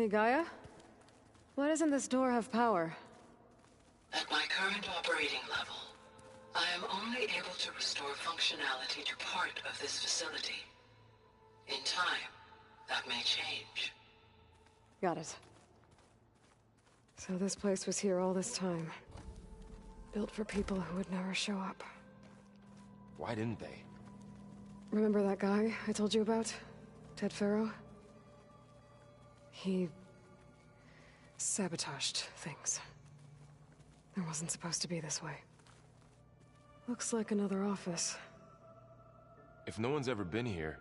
Hey, Gaia? Why doesn't this door have power? At my current operating level, I am only able to restore functionality to part of this facility. In time, that may change. Got it. So this place was here all this time. Built for people who would never show up. Why didn't they? Remember that guy I told you about? Ted Faro? He sabotaged things. It wasn't supposed to be this way. Looks like another office. If no one's ever been here,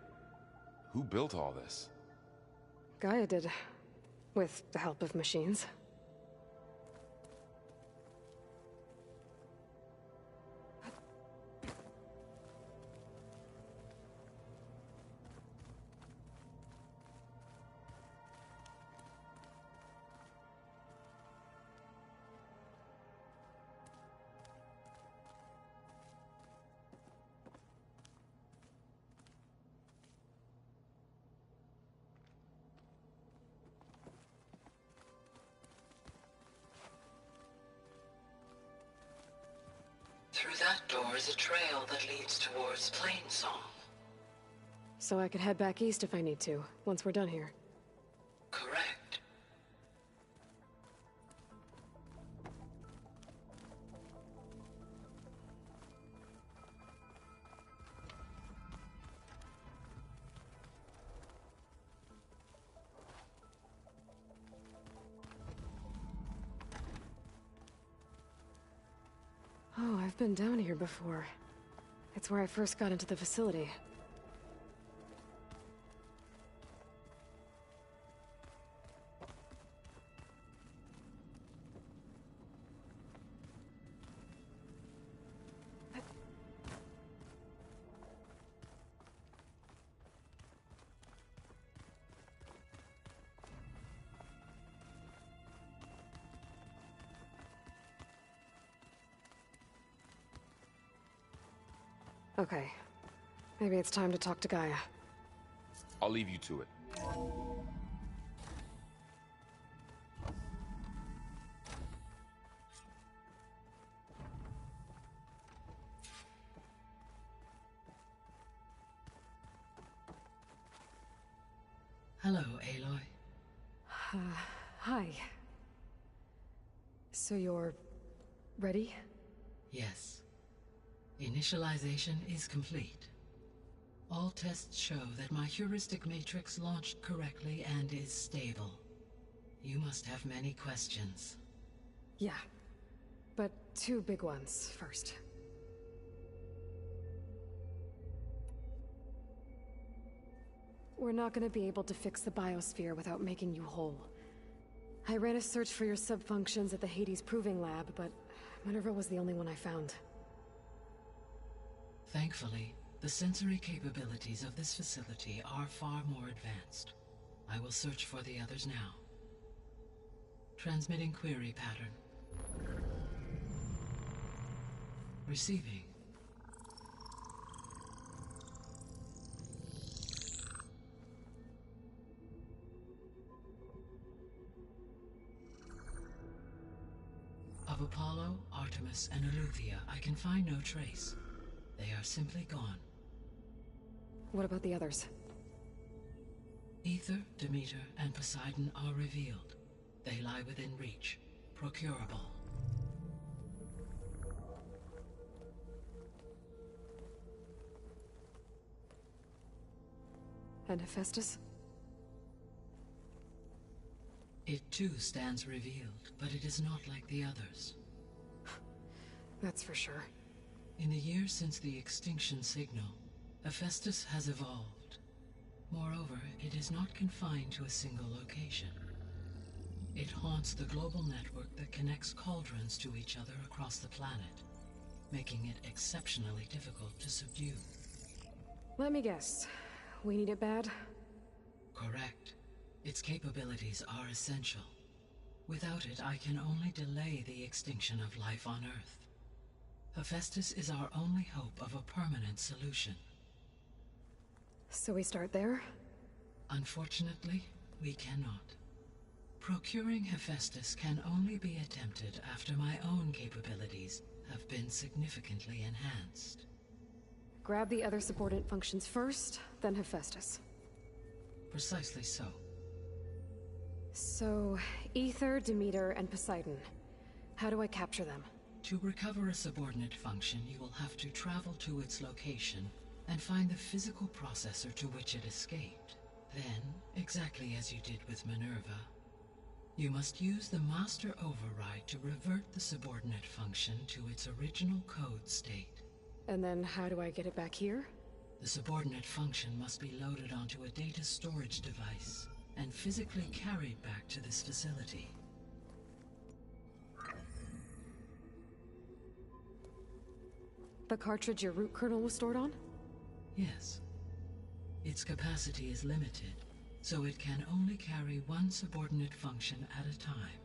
who built all this? Gaia did. With the help of machines. Through that door is a trail that leads towards Plainsong. So I could head back east if I need to, once we're done here. Correct. Oh, I've been down here before. It's where I first got into the facility. Okay. Maybe it's time to talk to Gaia. I'll leave you to it. Hello, Aloy. Hi. So you're... ready? Yes. Initialization is complete. All tests show that my heuristic matrix launched correctly and is stable. You must have many questions. Yeah. But two big ones first. We're not gonna be able to fix the biosphere without making you whole. I ran a search for your subfunctions at the Hades Proving Lab, but Minerva was the only one I found. Thankfully, the sensory capabilities of this facility are far more advanced. I will search for the others now. Transmitting query pattern. Receiving. Of Apollo, Artemis, and Eleuthia, I can find no trace. They are simply gone. What about the others? Aether, Demeter, and Poseidon are revealed. They lie within reach. Procurable. And Hephaestus? It too stands revealed, but it is not like the others. That's for sure. In the years since the extinction signal, Hephaestus has evolved. Moreover, it is not confined to a single location. It haunts the global network that connects cauldrons to each other across the planet, making it exceptionally difficult to subdue. Let me guess. We need it bad? Correct. Its capabilities are essential. Without it, I can only delay the extinction of life on Earth. Hephaestus is our only hope of a permanent solution. So we start there? Unfortunately, we cannot. Procuring Hephaestus can only be attempted after my own capabilities have been significantly enhanced. Grab the other subordinate functions first, then Hephaestus. Precisely so. So, Aether, Demeter, and Poseidon. How do I capture them? To recover a subordinate function, you will have to travel to its location and find the physical processor to which it escaped. Then, exactly as you did with Minerva, you must use the master override to revert the subordinate function to its original code state. And then how do I get it back here? The subordinate function must be loaded onto a data storage device and physically carried back to this facility. The cartridge your root kernel was stored on? Yes. Its capacity is limited, so it can only carry one subordinate function at a time.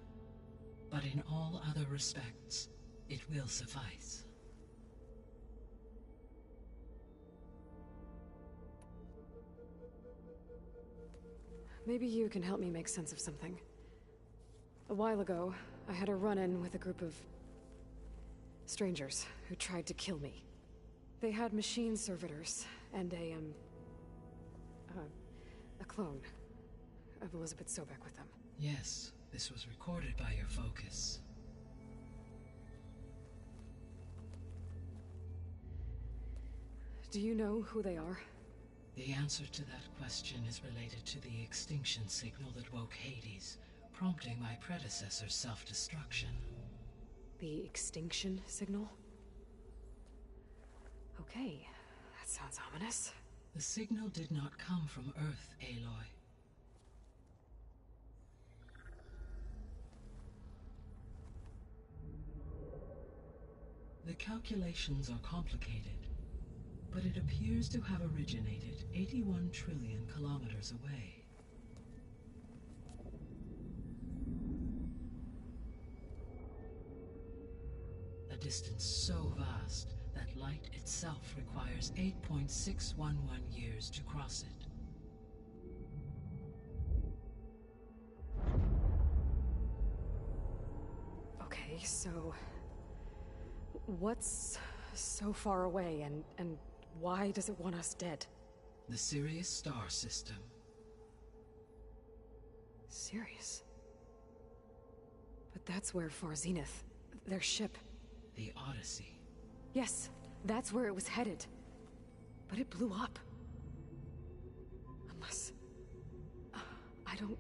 But in all other respects, it will suffice. Maybe you can help me make sense of something. A while ago, I had a run-in with a group of strangers who tried to kill me. They had machine servitors and a, A clone of Elizabeth Sobek with them. Yes, this was recorded by your focus. Do you know who they are? The answer to that question is related to the extinction signal that woke Hades, prompting my predecessor's self-destruction. The extinction signal? Okay, that sounds ominous. The signal did not come from Earth, Aloy. The calculations are complicated, but it appears to have originated 81 trillion kilometers away. A distance so vast that light itself requires 8.611 years to cross it. Okay, so... what's so far away, and why does it want us dead? The Sirius star system. Sirius? But that's where Far Zenith, their ship... The Odyssey. Yes, that's where it was headed. But it blew up. Unless... I don't...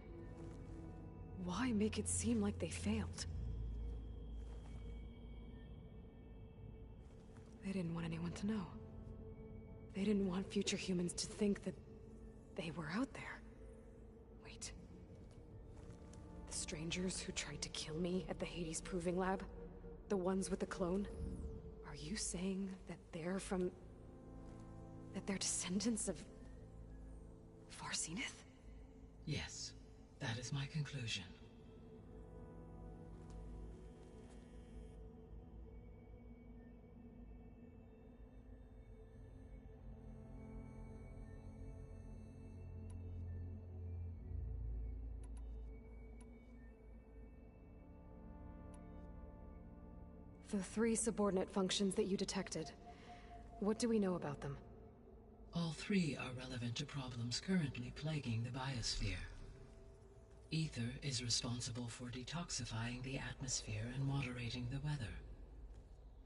Why make it seem like they failed? They didn't want anyone to know. They didn't want future humans to think that they were out there. Wait. The strangers who tried to kill me at the Hades Proving Lab? The ones with the clone? Are you saying that they're from... that they're descendants of... Far Zenith? Yes, that is my conclusion. The 3 subordinate functions that you detected. What do we know about them? All 3 are relevant to problems currently plaguing the biosphere. Ether is responsible for detoxifying the atmosphere and moderating the weather.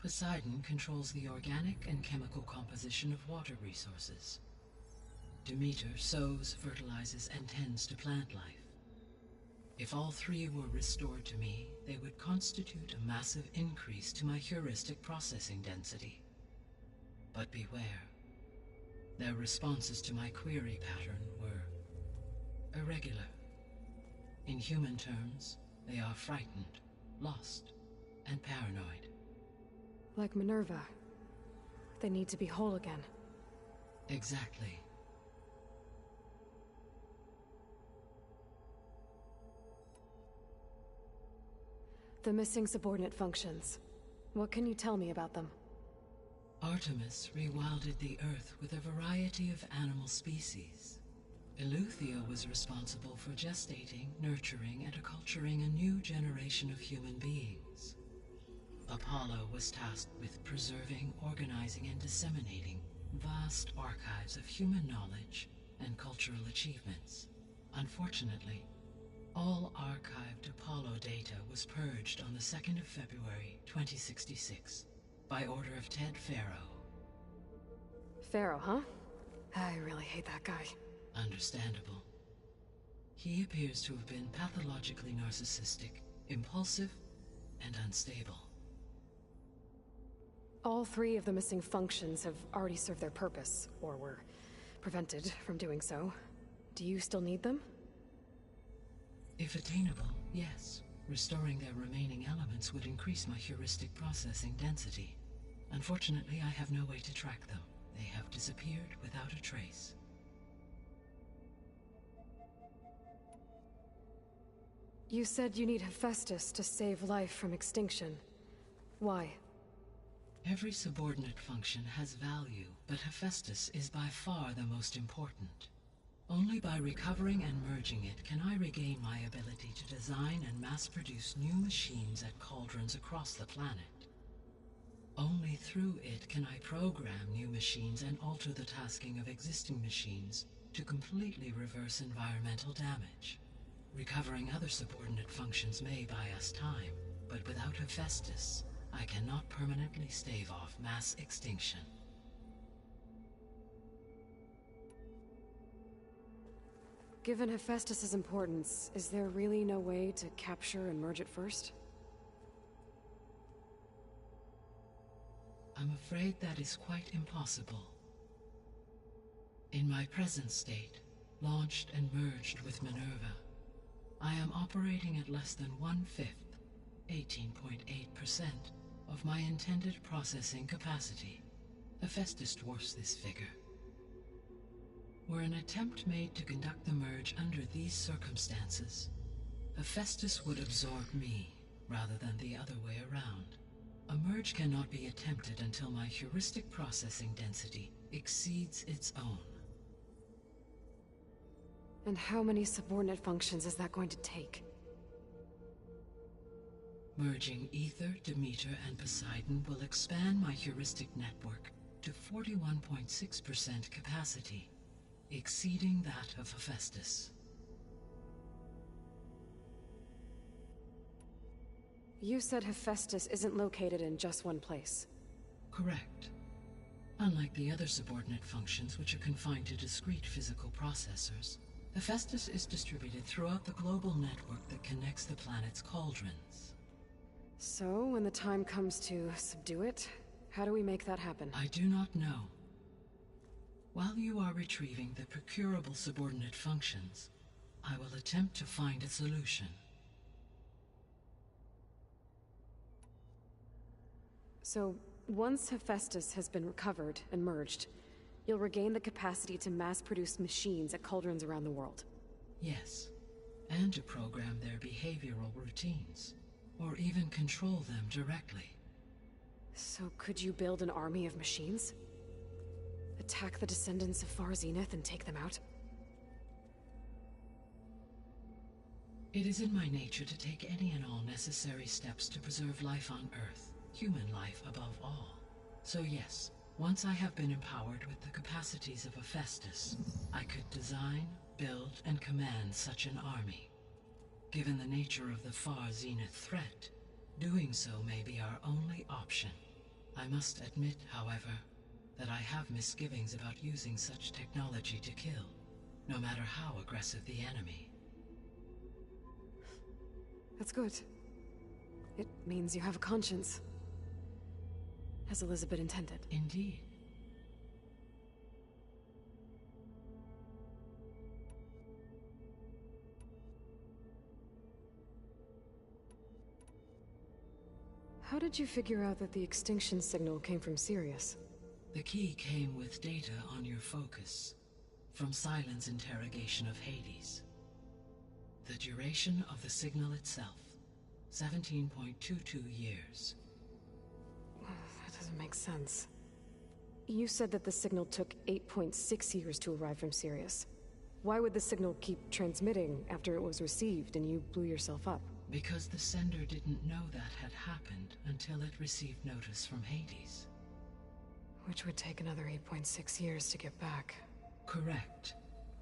Poseidon controls the organic and chemical composition of water resources. Demeter sows, fertilizes, and tends to plant life. If all 3 were restored to me, they would constitute a massive increase to my heuristic processing density. But beware. Their responses to my query pattern were irregular. In human terms, they are frightened, lost, and paranoid. Like Minerva. They need to be whole again. Exactly. The missing subordinate functions. What can you tell me about them? Artemis rewilded the Earth with a variety of animal species. Eleuthia was responsible for gestating, nurturing, and acculturating a new generation of human beings. Apollo was tasked with preserving, organizing, and disseminating vast archives of human knowledge and cultural achievements. Unfortunately, all archived Apollo data was purged on the 2nd of February, 2066, by order of Ted Faro. Faro, huh? I really hate that guy. Understandable. He appears to have been pathologically narcissistic, impulsive, and unstable. All 3 of the missing functions have already served their purpose, or were prevented from doing so. Do you still need them? If attainable, yes. Restoring their remaining elements would increase my heuristic processing density. Unfortunately, I have no way to track them. They have disappeared without a trace. You said you need Hephaestus to save life from extinction. Why? Every subordinate function has value, but Hephaestus is by far the most important. Only by recovering and merging it can I regain my ability to design and mass-produce new machines at cauldrons across the planet. Only through it can I program new machines and alter the tasking of existing machines to completely reverse environmental damage. Recovering other subordinate functions may buy us time, but without Hephaestus, I cannot permanently stave off mass extinction. Given Hephaestus' importance, is there really no way to capture and merge it first? I'm afraid that is quite impossible. In my present state, launched and merged with Minerva, I am operating at less than 1/5, 18.8%, of my intended processing capacity. Hephaestus dwarfs this figure. Were an attempt made to conduct the merge under these circumstances, Hephaestus would absorb me, rather than the other way around. A merge cannot be attempted until my heuristic processing density exceeds its own. And how many subordinate functions is that going to take? Merging Ether, Demeter, and Poseidon will expand my heuristic network to 41.6% capacity, exceeding that of Hephaestus. You said Hephaestus isn't located in just one place. Correct. Unlike the other subordinate functions, which are confined to discrete physical processors, Hephaestus is distributed throughout the global network that connects the planet's cauldrons. So, when the time comes to subdue it, how do we make that happen? I do not know. While you are retrieving the procurable subordinate functions, I will attempt to find a solution. So, once Hephaestus has been recovered and merged, you'll regain the capacity to mass-produce machines at cauldrons around the world. Yes, and to program their behavioral routines, or even control them directly. So could you build an army of machines? Attack the descendants of Far Zenith and take them out? It is in my nature to take any and all necessary steps to preserve life on Earth, human life above all. So yes, once I have been empowered with the capacities of Hephaestus, I could design, build, and command such an army. Given the nature of the Far Zenith threat, doing so may be our only option. I must admit, however, that I have misgivings about using such technology to kill, no matter how aggressive the enemy. That's good. It means you have a conscience. As Elizabeth intended. Indeed. How did you figure out that the extinction signal came from Sirius? The key came with data on your focus, from Sylens' interrogation of Hades. The duration of the signal itself, 17.22 years. That doesn't make sense. You said that the signal took 8.6 years to arrive from Sirius. Why would the signal keep transmitting after it was received and you blew yourself up? Because the sender didn't know that had happened until it received notice from Hades. Which would take another 8.6 years to get back. Correct.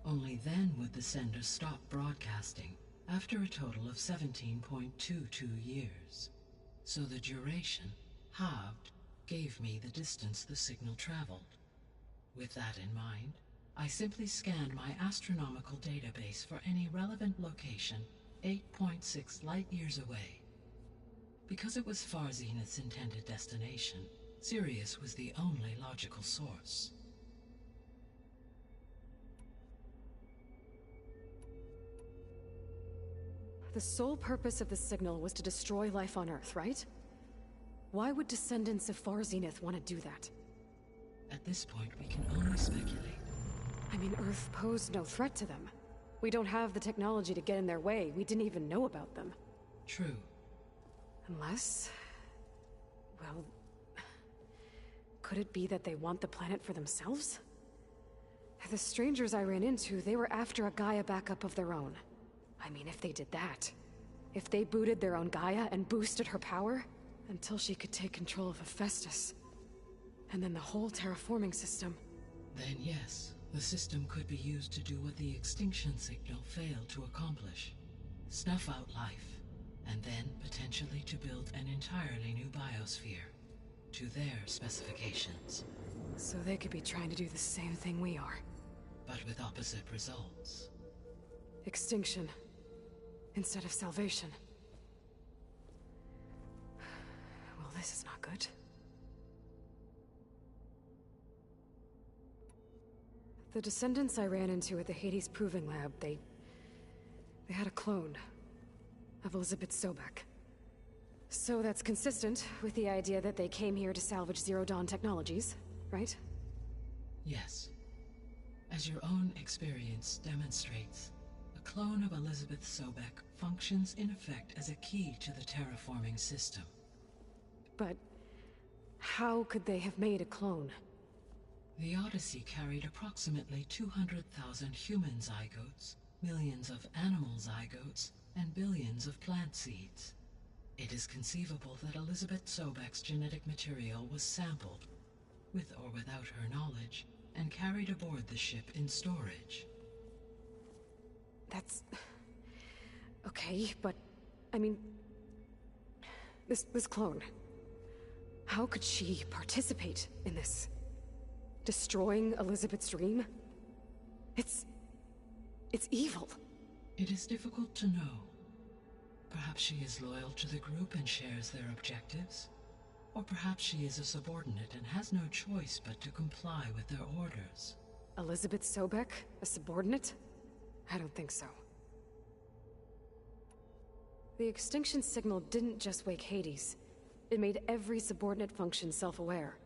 Only then would the sender stop broadcasting, after a total of 17.22 years. So the duration, halved, gave me the distance the signal traveled. With that in mind, I simply scanned my astronomical database for any relevant location 8.6 light-years away. Because it was Far Zenith's intended destination, Sirius was the only logical source. The sole purpose of the signal was to destroy life on Earth, right? Why would descendants of Far Zenith want to do that? At this point, we can only speculate. I mean, Earth posed no threat to them. We don't have the technology to get in their way. We didn't even know about them. True. Unless... well... could it be that they want the planet for themselves? The strangers I ran into, they were after a Gaia backup of their own. I mean, if they did that... if they booted their own Gaia and boosted her power... until she could take control of Hephaestus. And then the whole terraforming system. Then yes, The system could be used to do what the extinction signal failed to accomplish. Snuff out life, and then potentially to build an entirely new biosphere, to their specifications. So they could be trying to do the same thing we are. But with opposite results. Extinction, instead of salvation. Well, this is not good. The descendants I ran into at the Hades Proving Lab, they had a clone of Elizabeth Sobek. So that's consistent with the idea that they came here to salvage Zero Dawn technologies, right? Yes. As your own experience demonstrates, a clone of Elizabeth Sobek functions in effect as a key to the terraforming system. But how could they have made a clone? The Odyssey carried approximately 200,000 human zygotes, millions of animal zygotes, and billions of plant seeds. It is conceivable that Elizabeth Sobek's genetic material was sampled, with or without her knowledge, and carried aboard the ship in storage. That's... okay, but... I mean... This clone... How could she participate in this? Destroying Elizabeth's dream? It's evil. It is difficult to know. Perhaps she is loyal to the group and shares their objectives. Or perhaps she is a subordinate and has no choice but to comply with their orders. Elizabeth Sobek? A subordinate? I don't think so. The extinction signal didn't just wake Hades. It made every subordinate function self-aware.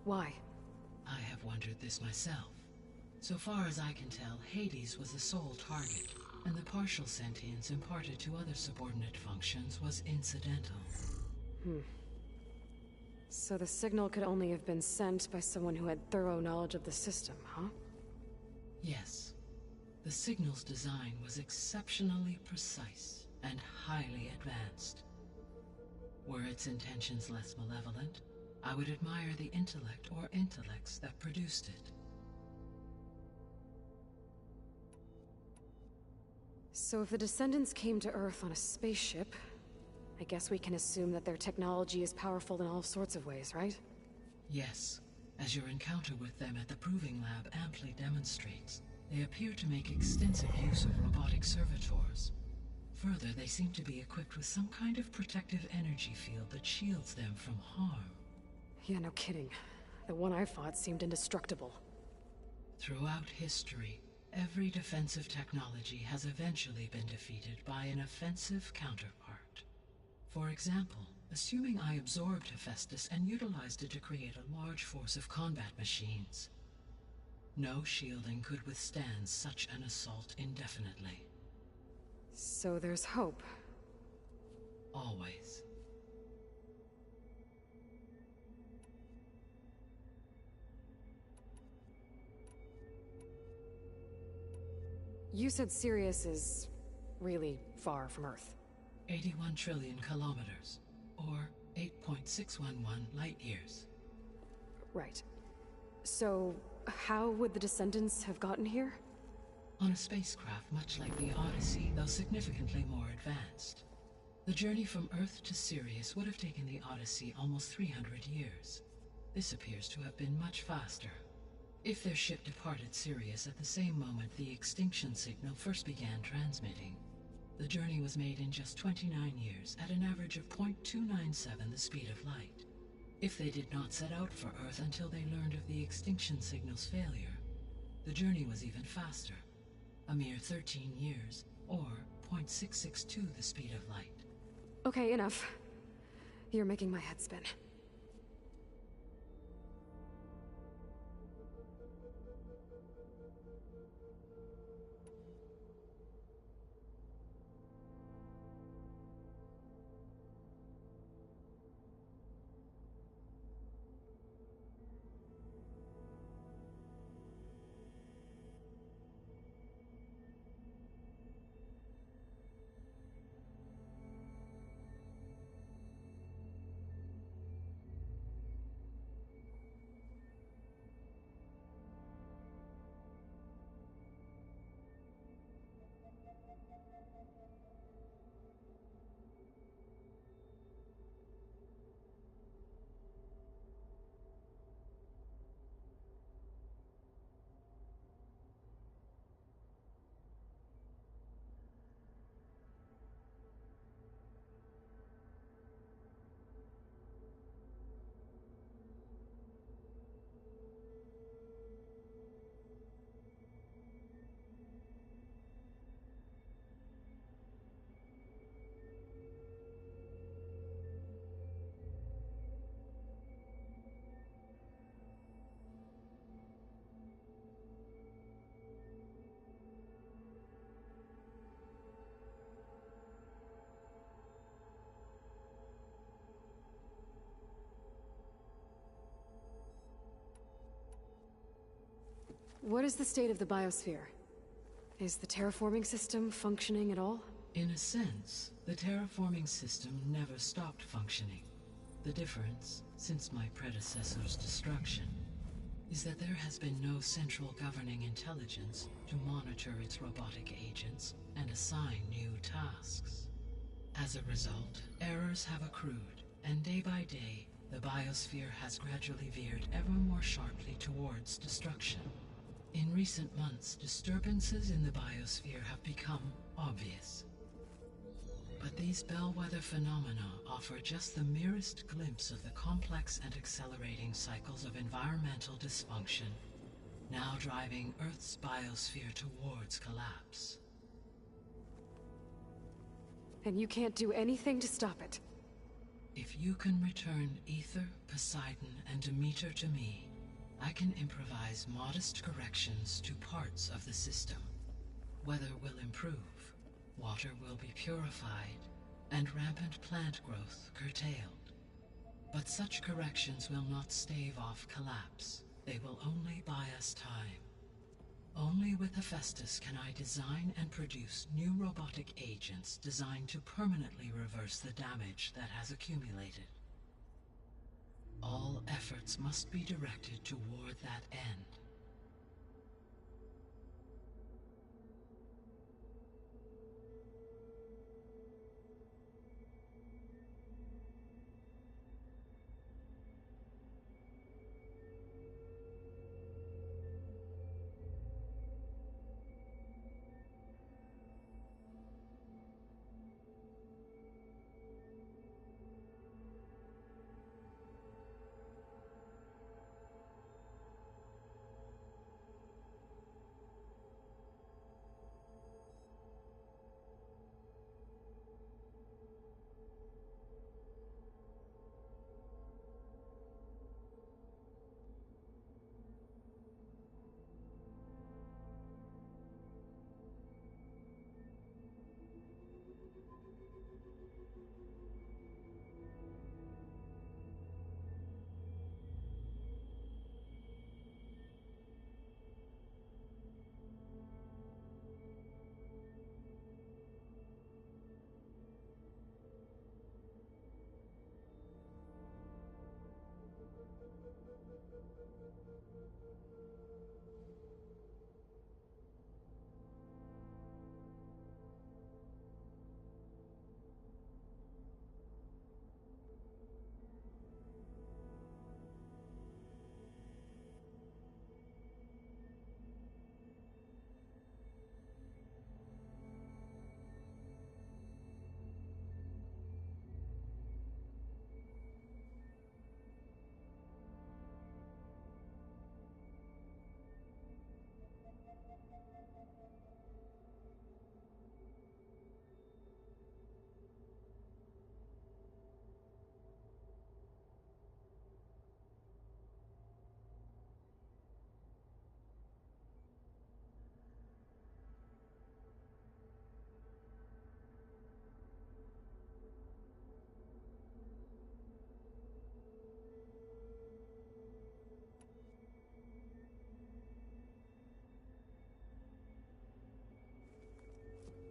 Why? I have wondered this myself. So far as I can tell, Hades was the sole target, and the partial sentience imparted to other subordinate functions was incidental. So the signal could only have been sent by someone who had thorough knowledge of the system, huh? Yes. The signal's design was exceptionally precise and highly advanced. Were its intentions less malevolent, I would admire the intellect or intellects that produced it. So if the descendants came to Earth on a spaceship, I guess we can assume that their technology is powerful in all sorts of ways, right? Yes. As your encounter with them at the Proving Lab amply demonstrates, they appear to make extensive use of robotic servitors. Further, they seem to be equipped with some kind of protective energy field that shields them from harm. Yeah, no kidding. The one I fought seemed indestructible. Throughout history, every defensive technology has eventually been defeated by an offensive counterpart. For example, assuming I absorbed Hephaestus and utilized it to create a large force of combat machines. No shielding could withstand such an assault indefinitely. So there's hope. Always. You said Sirius is really far from Earth. 81 trillion kilometers, or 8.611 light years. Right. So, how would the descendants have gotten here? On a spacecraft much like the Odyssey, though significantly more advanced. The journey from Earth to Sirius would have taken the Odyssey almost 300 years. This appears to have been much faster. If their ship departed Sirius at the same moment the extinction signal first began transmitting, the journey was made in just 29 years at an average of 0.297 the speed of light. If they did not set out for Earth until they learned of the extinction signal's failure, the journey was even faster, a mere 13 years, or 0.662 the speed of light. Okay, enough. You're making my head spin. What is the state of the biosphere? Is the terraforming system functioning at all? In a sense, the terraforming system never stopped functioning. The difference, since my predecessor's destruction, is that there has been no central governing intelligence to monitor its robotic agents and assign new tasks. As a result, errors have accrued, and day by day, the biosphere has gradually veered ever more sharply towards destruction. In recent months, disturbances in the biosphere have become obvious. But these bellwether phenomena offer just the merest glimpse of the complex and accelerating cycles of environmental dysfunction, now driving Earth's biosphere towards collapse. And you can't do anything to stop it? If you can return Aether, Poseidon, and Demeter to me, I can improvise modest corrections to parts of the system. Weather will improve, water will be purified, and rampant plant growth curtailed. But such corrections will not stave off collapse. They will only buy us time. Only with Hephaestus can I design and produce new robotic agents designed to permanently reverse the damage that has accumulated. All efforts must be directed toward that end.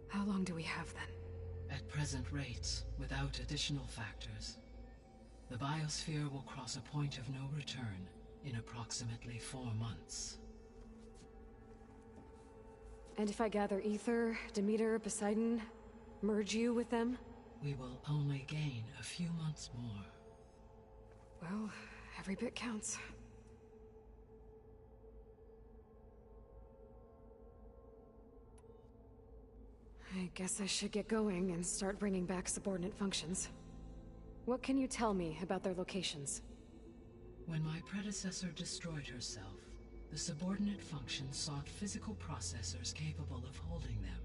How long do we have then? At present rates, without additional factors, the biosphere will cross a point of no return in approximately 4 months. And if I gather Aether, Demeter, Poseidon, merge you with them? We will only gain a few months more. Well, every bit counts. I guess I should get going and start bringing back subordinate functions. What can you tell me about their locations? When my predecessor destroyed herself, the subordinate functions sought physical processors capable of holding them.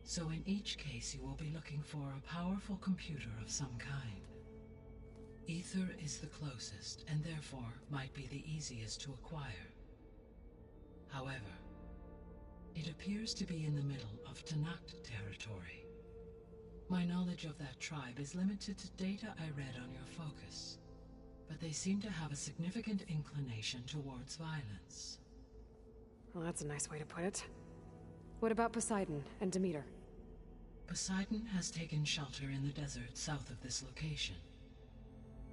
So in each case you will be looking for a powerful computer of some kind. Aether is the closest, and therefore might be the easiest to acquire. However, it appears to be in the middle of Tenakth territory. My knowledge of that tribe is limited to data I read on your focus, but they seem to have a significant inclination towards violence. Well, that's a nice way to put it. What about Poseidon and Demeter? Poseidon has taken shelter in the desert south of this location.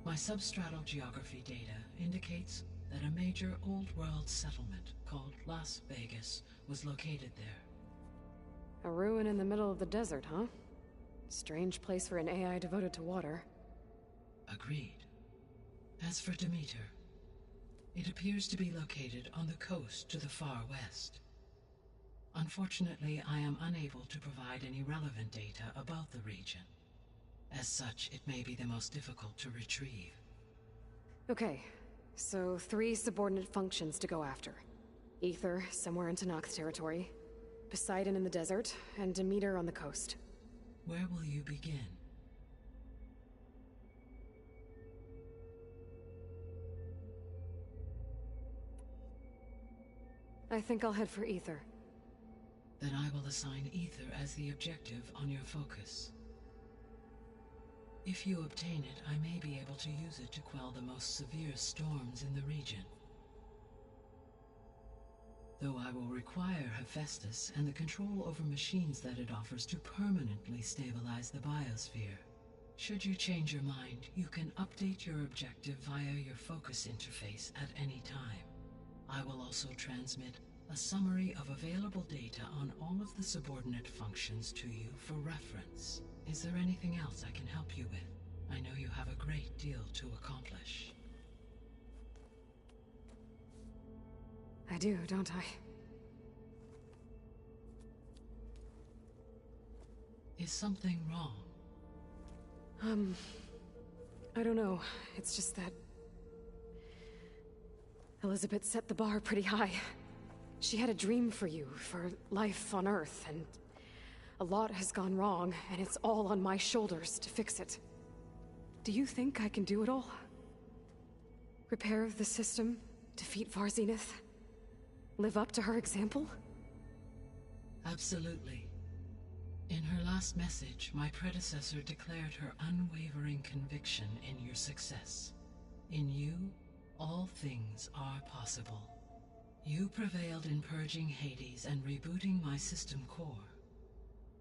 My substratal geography data indicates that a major old-world settlement called Las Vegas was located there. A ruin in the middle of the desert, huh? Strange place for an AI devoted to water. Agreed. As for Demeter, it appears to be located on the coast to the far west. Unfortunately, I am unable to provide any relevant data about the region. As such, it may be the most difficult to retrieve. Okay, so 3 subordinate functions to go after. Aether, somewhere in Tenakth territory, Poseidon in the desert, and Demeter on the coast. Where will you begin? I think I'll head for Aether. Then I will assign Aether as the objective on your focus. If you obtain it, I may be able to use it to quell the most severe storms in the region. Though I will require Hephaestus and the control over machines that it offers to permanently stabilize the biosphere. Should you change your mind, you can update your objective via your focus interface at any time. I will also transmit a summary of available data on all of the subordinate functions to you for reference. Is there anything else I can help you with? I know you have a great deal to accomplish. I do, don't I? Is something wrong? I don't know. It's just that Elizabeth set the bar pretty high. She had a dream for you, for life on Earth, and a lot has gone wrong, and it's all on my shoulders to fix it. Do you think I can do it all? Repair the system, defeat Varzenith, live up to her example? Absolutely. In her last message, my predecessor declared her unwavering conviction in your success. In you, all things are possible. You prevailed in purging Hades and rebooting my system core.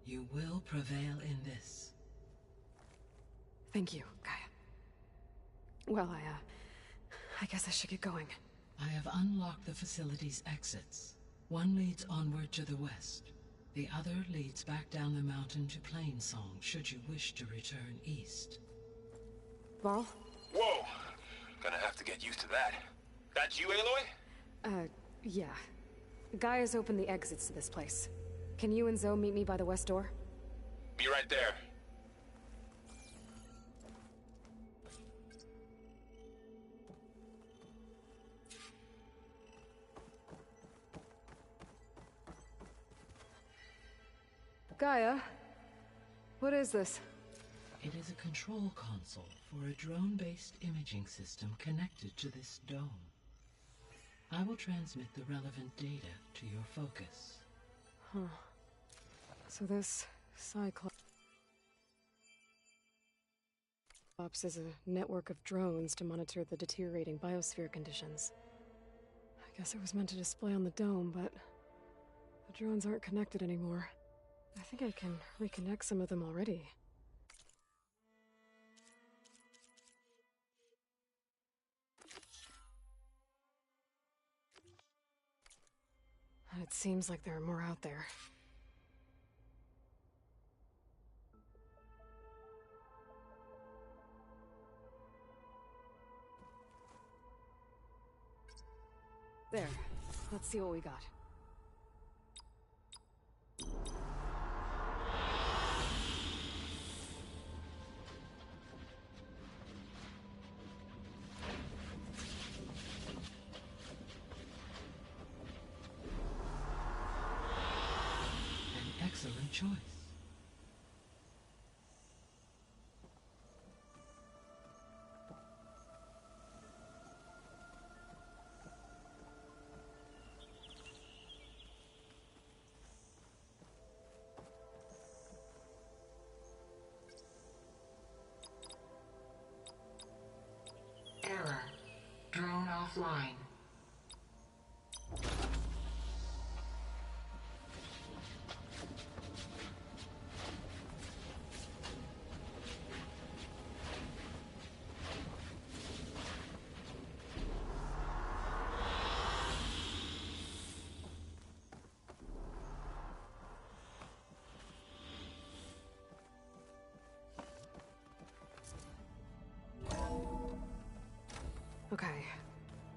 You will prevail in this. Thank you, Gaia. Well, I guess I should get going. I have unlocked the facility's exits. One leads onward to the west. The other leads back down the mountain to Plainsong, should you wish to return east. Varl? Whoa! Gonna have to get used to that. That's you, Aloy? Yeah. Gaia's opened the exits to this place. Can you and Zoe meet me by the west door? Be right there. Gaia? What is this? It is a control console for a drone-based imaging system connected to this dome. I will transmit the relevant data to your focus. Huh. So this Cyclops is a network of drones to monitor the deteriorating biosphere conditions. I guess it was meant to display on the dome, but the drones aren't connected anymore. I think I can reconnect some of them already. It seems like there are more out there. There. Let's see what we got. Excellent choice. Error. Drone offline.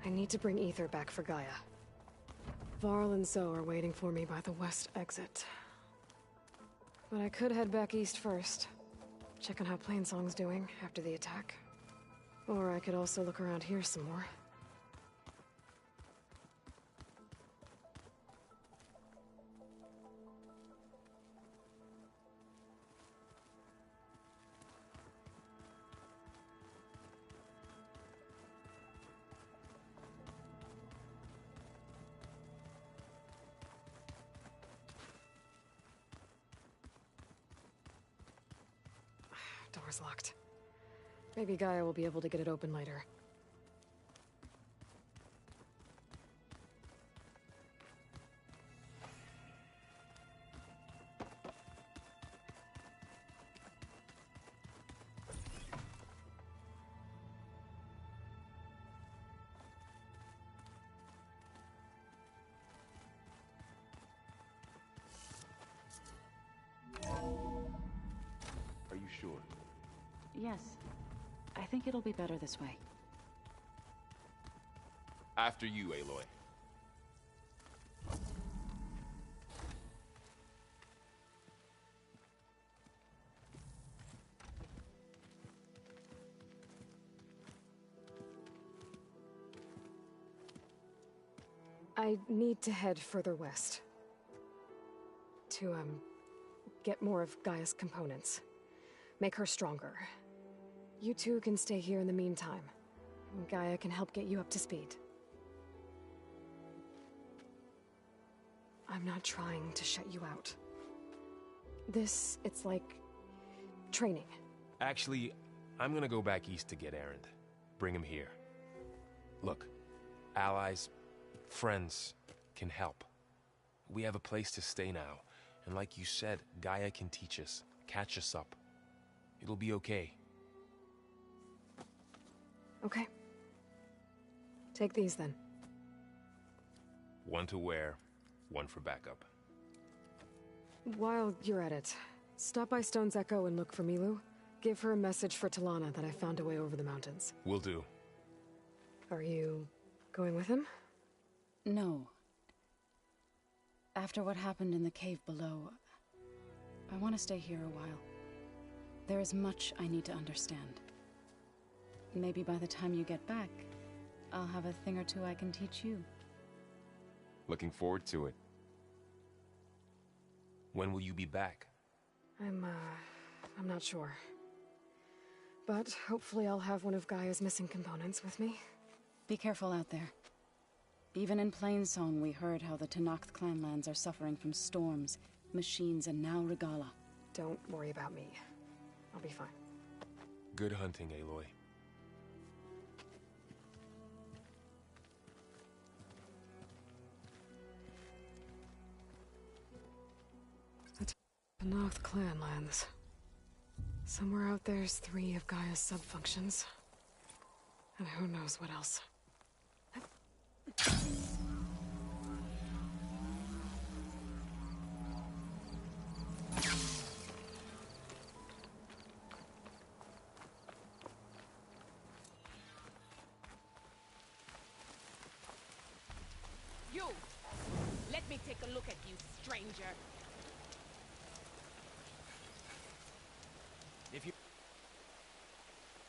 I need to bring Ether back for Gaia. Varl and Zoe are waiting for me by the west exit. But I could head back east first. Check on how Plainsong's doing after the attack. Or I could also look around here some more. Door's locked. Maybe Gaia will be able to get it open later. Are you sure? Yes. I think it'll be better this way. After you, Aloy. I need to head further west. To, get more of Gaia's components. Make her stronger. You two can stay here in the meantime. Gaia can help get you up to speed. I'm not trying to shut you out. It's like... training. Actually, I'm gonna go back east to get Erend. Bring him here. Look, allies, friends can help. We have a place to stay now, and like you said, Gaia can teach us, catch us up. It'll be okay. Okay. Take these then. One to wear, one for backup. While you're at it, stop by Stone's Echo and look for Milu. Give her a message for Talana that I found a way over the mountains. Will do. Are you going with him? No. After what happened in the cave below, I want to stay here a while. There is much I need to understand. Maybe by the time you get back, I'll have a thing or two I can teach you. Looking forward to it. When will you be back? I'm not sure. But hopefully I'll have one of Gaia's missing components with me. Be careful out there. Even in Plainsong, we heard how the Tenakth clanlands are suffering from storms, machines, and now Regalla. Don't worry about me. I'll be fine. Good hunting, Aloy. The Tenakth clanlands. Somewhere out there's 3 of Gaia's sub-functions. And who knows what else. You! Let me take a look at you, stranger. If you...